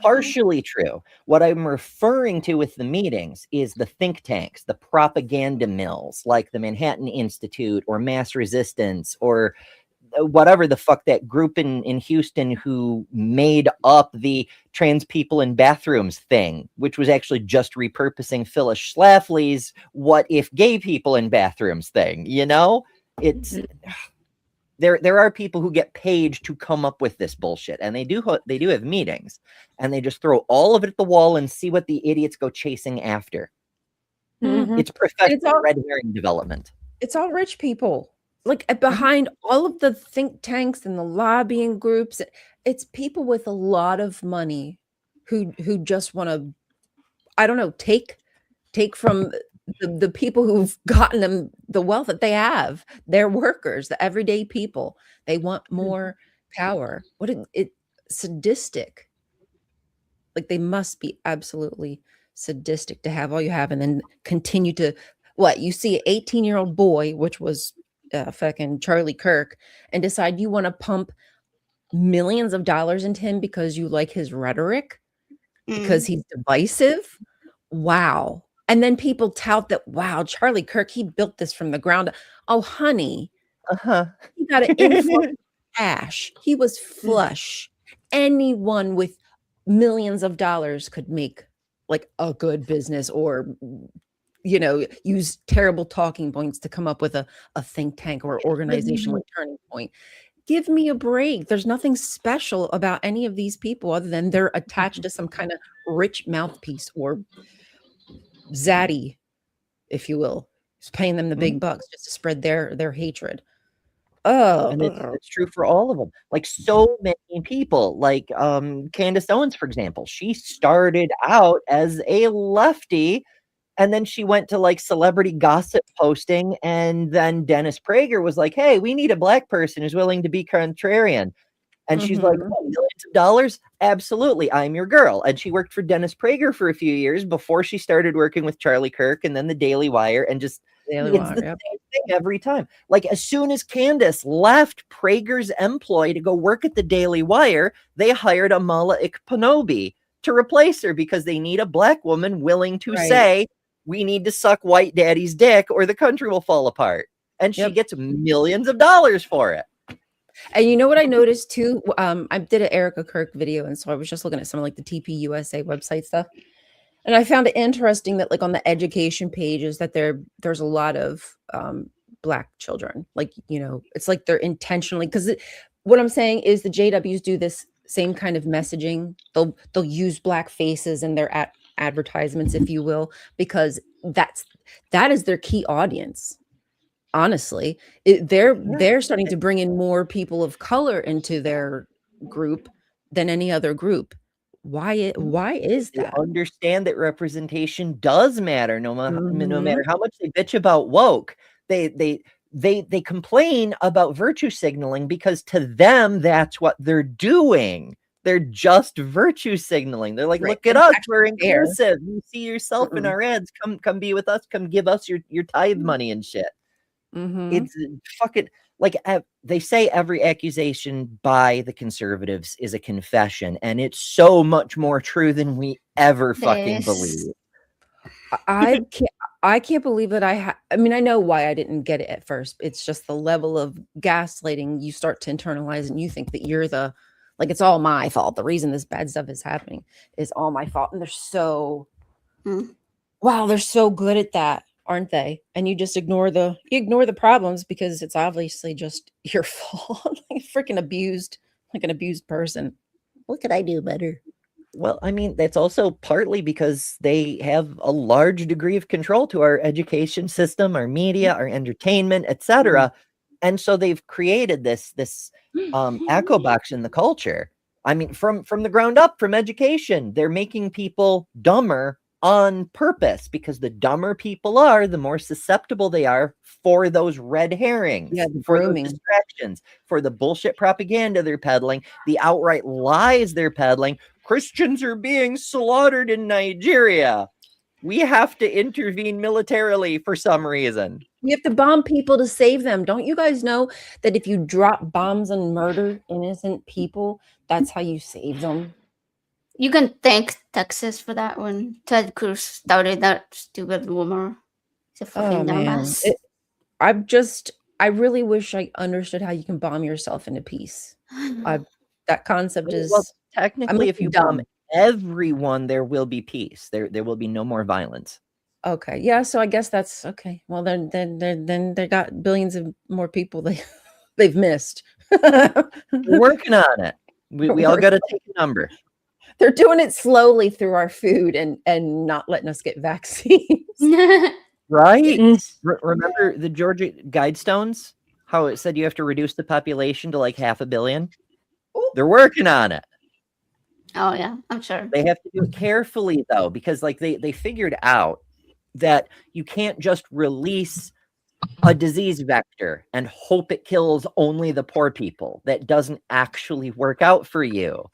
Partially true. What I'm referring to with the meetings is the think tanks, the propaganda mills, like the Manhattan Institute or Mass Resistance or whatever the fuck that group in Houston who made up the trans people in bathrooms thing, which was actually just repurposing Phyllis Schlafly's what if gay people in bathrooms thing, you know? It's there are people who get paid to come up with this bullshit, and they do have meetings, and they just throw all of it at the wall and see what the idiots go chasing after. It's professional red herring development. It's all rich people. Like behind all of the think tanks and the lobbying groups, it's people with a lot of money who just want to, I don't know, take from the people who've gotten them the wealth that they have. They're workers, the everyday people. They want more power. It sadistic. Like they must be absolutely sadistic to have all you have and then continue to you see an 18-year-old boy, which was fucking Charlie Kirk, and decide you want to pump millions of dollars into him because you like his rhetoric, because he's divisive. Wow. And then people tout that, wow, Charlie Kirk, he built this from the ground up. Oh, honey. He got an influx of cash. He was flush. Anyone with millions of dollars could make like a good business or, you know, use terrible talking points to come up with a think tank or organization like Turning Point. give me a break. There's nothing special about any of these people other than they're attached to some kind of rich mouthpiece or zaddy, if you will. It's paying them the big bucks just to spread their hatred. Oh, And it's true for all of them. Like so many people, like Candace Owens, for example, she started out as a lefty, and then she went to like celebrity gossip posting, and then Dennis Prager was like, "Hey, we need a black person who's willing to be contrarian." And she's like, "Oh, millions of dollars? Absolutely, I'm your girl." And she worked for Dennis Prager for a few years before she started working with Charlie Kirk and then the Daily Wire, and just Daily it's Wire, the yep. same thing every time. Like as soon as Candace left Prager's employ to go work at the Daily Wire, they hired Amala Ikpanobi to replace her because they need a black woman willing to Right. say, "We need to suck white daddy's dick or the country will fall apart." And she Yep. gets millions of dollars for it. And you know what I noticed too? I did an Erica Kirk video, and so I was just looking at some of like the TP USA website stuff. And I found it interesting that like on the education pages that there's a lot of black children. Like, you know, it's like they're intentionally, because what I'm saying is the JWs do this same kind of messaging. They'll use black faces in their advertisements, if you will, because that is their key audience. Honestly, they're starting to bring in more people of color into their group than any other group. Why is They that? understand that representation does matter, no matter how much they bitch about woke. They complain about virtue signaling because to them that's what they're doing. They're just virtue signaling. They're like, Right. "Look at It's us, actually we're fair. inclusive. You see yourself in our ads. Come be with us. Come give us your tithe money and shit." It's fucking like they say every accusation by the conservatives is a confession, and it's so much more true than we ever fucking Yes. believe. I can't believe that I mean, I know why I didn't get it at first. It's just the level of gaslighting you start to internalize, and you think that you're like, it's all my fault. The reason this bad stuff is happening is all my fault. And they're so wow, they're so good at that, aren't they? And you just ignore the problems because it's obviously just your fault. Like freaking abused, like an abused person. What could I do better? Well, I mean, that's also partly because they have a large degree of control to our education system, our media, our entertainment, etc. And so they've created this echo box in the culture. I mean, from the ground up, from education, they're making people dumber on purpose, because the dumber people are, the more susceptible they are for those red herrings, The for those grooming. distractions, for the bullshit propaganda they're peddling, the outright lies they're peddling. Christians are being slaughtered in Nigeria. We have to intervene militarily for some reason. We have to bomb people to save them. Don't you guys know that if you drop bombs and murder innocent people, that's how you save them? You can thank Texas for that one. Ted Cruz started that stupid rumor. It's a fucking dumbass. I really wish I understood how you can bomb yourself into peace. That concept is technically, if you bomb everyone, there will be peace. There will be no more violence. Okay. Yeah. So I guess that's okay. Well, then they got billions of more people they've missed. We're working on it. We all got to take a number. They're doing it slowly through our food and not letting us get vaccines. Right? Remember the Georgia Guidestones? How it said you have to reduce the population to like 500 million? They're working on it. Oh yeah, I'm sure. They have to do it carefully though, because like they figured out that you can't just release a disease vector and hope it kills only the poor people. That doesn't actually work out for you,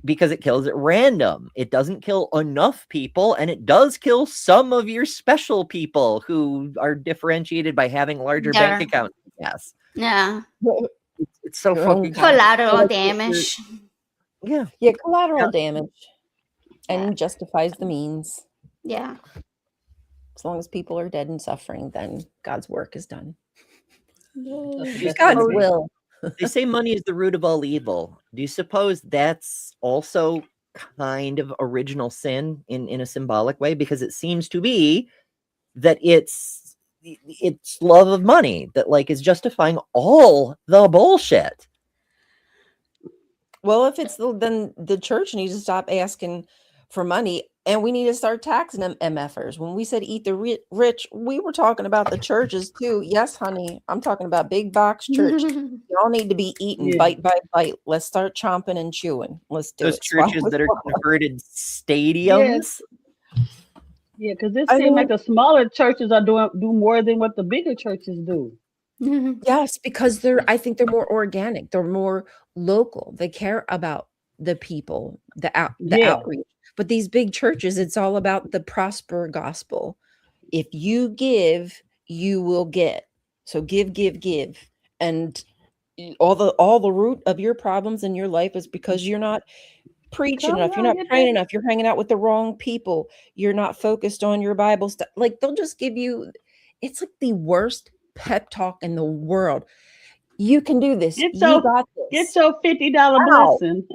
because it kills at random. It doesn't kill enough people, and it does kill some of your special people who are differentiated by having larger bank accounts. Yes. Yeah. It's so fucking collateral damage. Yeah, collateral damage, and justifies the means. Yeah. As long as people are dead and suffering, then God's work is done. It's God's will. They say money is the root of all evil. Do you suppose that's also kind of original sin in a symbolic way? Because it seems to be that it's love of money that like is justifying all the bullshit. Well, if it's then the church needs to stop asking for money, and we need to start taxing them MFers. When we said eat the rich, we were talking about the churches too. Yes, honey, I'm talking about big box church. Y'all need to be eating Yeah. bite by bite. Let's start chomping and chewing. Let's do Those it. Swallow churches with that are swallow. converted stadiums. Yeah, because it I seems like mean, the smaller churches are do more than what the bigger churches do. yes, because I think they're more organic. They're more local. They care about the people, the Yeah. outreach. But these big churches, it's all about the prosper gospel. If you give, you will get. So give, give, give. And all the root of your problems in your life is because you're not preaching Come enough, you're on, not get praying that. enough, you're hanging out with the wrong people, you're not focused on your Bible stuff. Like they'll just give you, it's like the worst pep talk in the world. You can do this. Get You your got get this. your $50 Wow. blessing.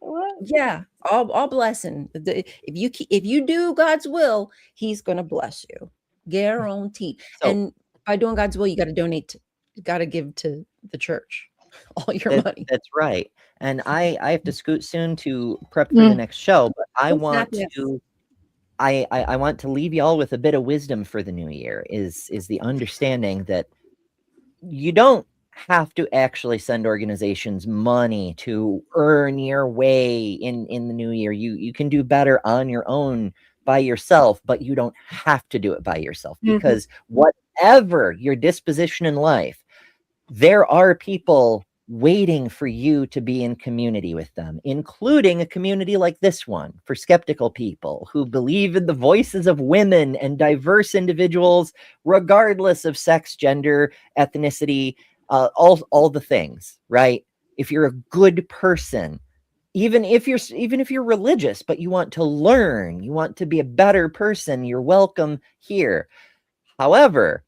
What? Yeah, all blessing. If you do God's will, He's gonna bless you, guaranteed. So And by doing God's will, you got to donate. You got to give to the church all your money. that's right. And I have to scoot soon to prep for the next show, but I Oh, snap, want yes. to I want to leave y'all with a bit of wisdom for the new year is the understanding that you don't have to actually send organizations money to earn your way in the new year. You can do better on your own by yourself, but you don't have to do it by yourself because whatever your disposition in life, there are people waiting for you to be in community with them, including a community like this one for skeptical people who believe in the voices of women and diverse individuals, regardless of sex, gender, ethnicity, all the things, right? If you're a good person, even if you're religious, but you want to learn, you want to be a better person, you're welcome here. However,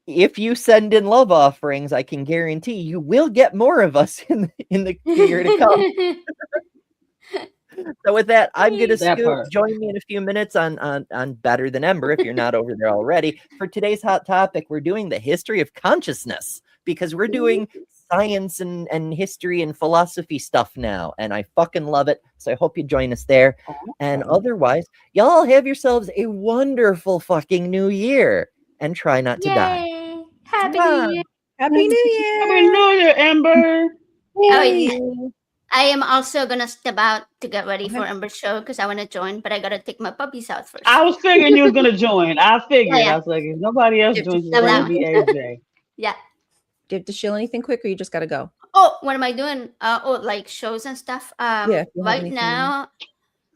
if you send in love offerings, I can guarantee you will get more of us in the year to come. So with that, I'm gonna That scoot. part. Join me in a few minutes on Better Than Ember if you're not over there already. For today's hot topic, we're doing the history of consciousness because we're doing science and history and philosophy stuff now, and I fucking love it. So I hope you join us there. And otherwise, y'all have yourselves a wonderful fucking new year and try not to die. Yay! Happy Mwah. New Year! Happy New Happy Year! New Year, Amber. Oh, wait. Yay. I am also gonna step out to get ready for Okay. Amber's show because I want to join, but I gotta take my puppies out first. I was figuring you was gonna join. I figured. Yeah. I was like, if nobody else Give to joins, it's I'm gonna out. be AJ. Yeah. Do you have to shill anything quick, or you just got to go? Oh, what am I doing? Like shows and stuff. Yeah, if you have Right anything. now,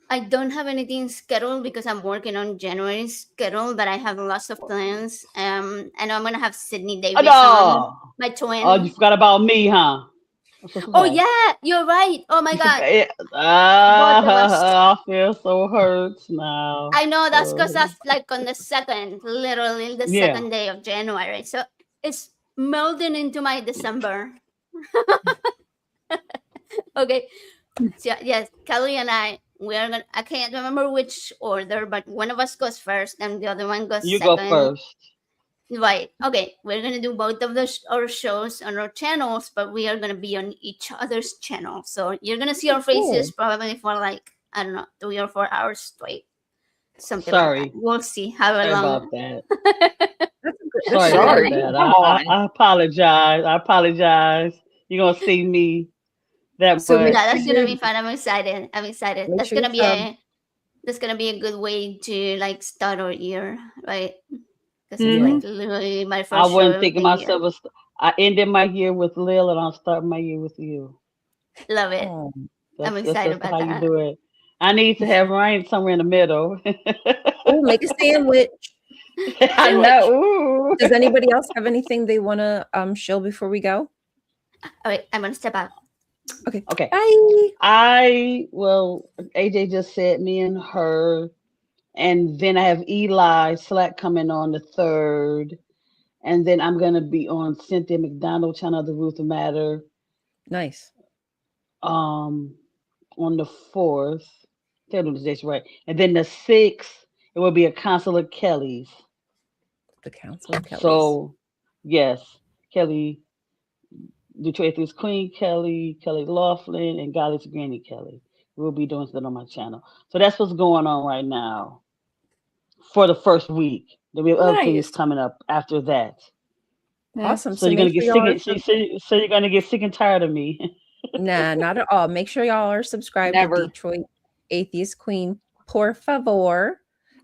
I don't have anything scheduled because I'm working on January's schedule, but I have lots of plans. I know I'm gonna have Sydney Davis on, Oh, my twin. oh, you forgot about me, huh? Oh yeah, you're right. Oh my god. I feel so hurt now. I know that's because that's like on the second, literally the Yeah. second day of January. So it's melding into my December. Okay. So yes, Kelly and I I can't remember which order, but one of us goes first and the other one goes You second. go first. Right. Okay. We're gonna do both of our shows on our channels, but we are gonna be on each other's channel. So you're gonna see our faces probably for like, I don't know, 3 or 4 hours straight. Something like Sorry. that. We'll see how Sorry long. about that. Sorry. Sorry about that. Come on. I apologize. I apologize. You're gonna see me that So butt. make Yeah, sure that's gonna you're- be fun. I'm excited. Make That's sure gonna be you're that's gonna be a good way to like start our year, right? Because Mhm. it's like literally my first I show wasn't of thinking the myself. I ended my year with Lil, and I'll start my year with you. year. Love it. Oh, I'm That's excited just about how you that. do it. I need to have Ryan somewhere in the middle. oh, make a sandwich. I know. Ooh. Does anybody else have anything they want to shill before we go? All right, I'm gonna step out. Okay. Okay. Bye. AJ just said me and her, and then I have Eli Slack coming on the 3rd, and then I'm gonna be on Cynthia McDonald channel, The Ruth Matter, Nice. on the 4th. Tell them the dates right, and then the 6th it will be a Consular Kelly's. The Council of Kellys. So yes, Kelly Detroit Atheist Queen Kelly, Kelly Laughlin, and Godless Granny Kelly. We'll be doing that on my channel. So that's what's going on right now for the first week. There'll be other things Nice. coming up after that. Awesome. So you're gonna make get sure y'all sick. So you're gonna get sick and tired of me. Nah, not at all. Make sure y'all are subscribed Never. to Detroit Atheist Queen, por favor.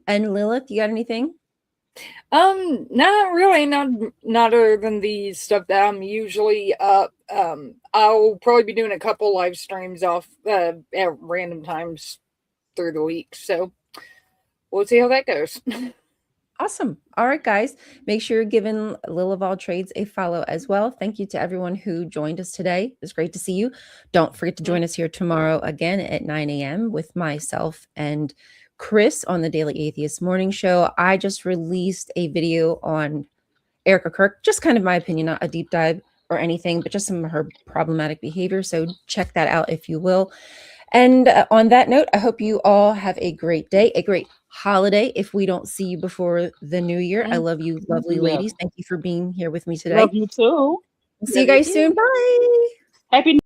And Lilith, you got anything? Not really, not other than the stuff that I'm usually up. I'll probably be doing a couple live streams off at random times through the week. So we'll see how that goes. Awesome. All right, guys. Make sure you're giving Lil of All Trades a follow as well. Thank you to everyone who joined us today. It's great to see you. Don't forget to join us here tomorrow again at 9 a.m. with myself and Chris on the Daily Atheist Morning Show. I just released a video on Erica Kirk, just kind of my opinion, not a deep dive or anything, but just some of her problematic behavior. So check that out if you will. And on that note, I hope you all have a great day, a great holiday. If we don't see you before the new year, I love you, lovely ladies. Thank you for being here with me today. Love you too. See you guys soon. Bye. Happy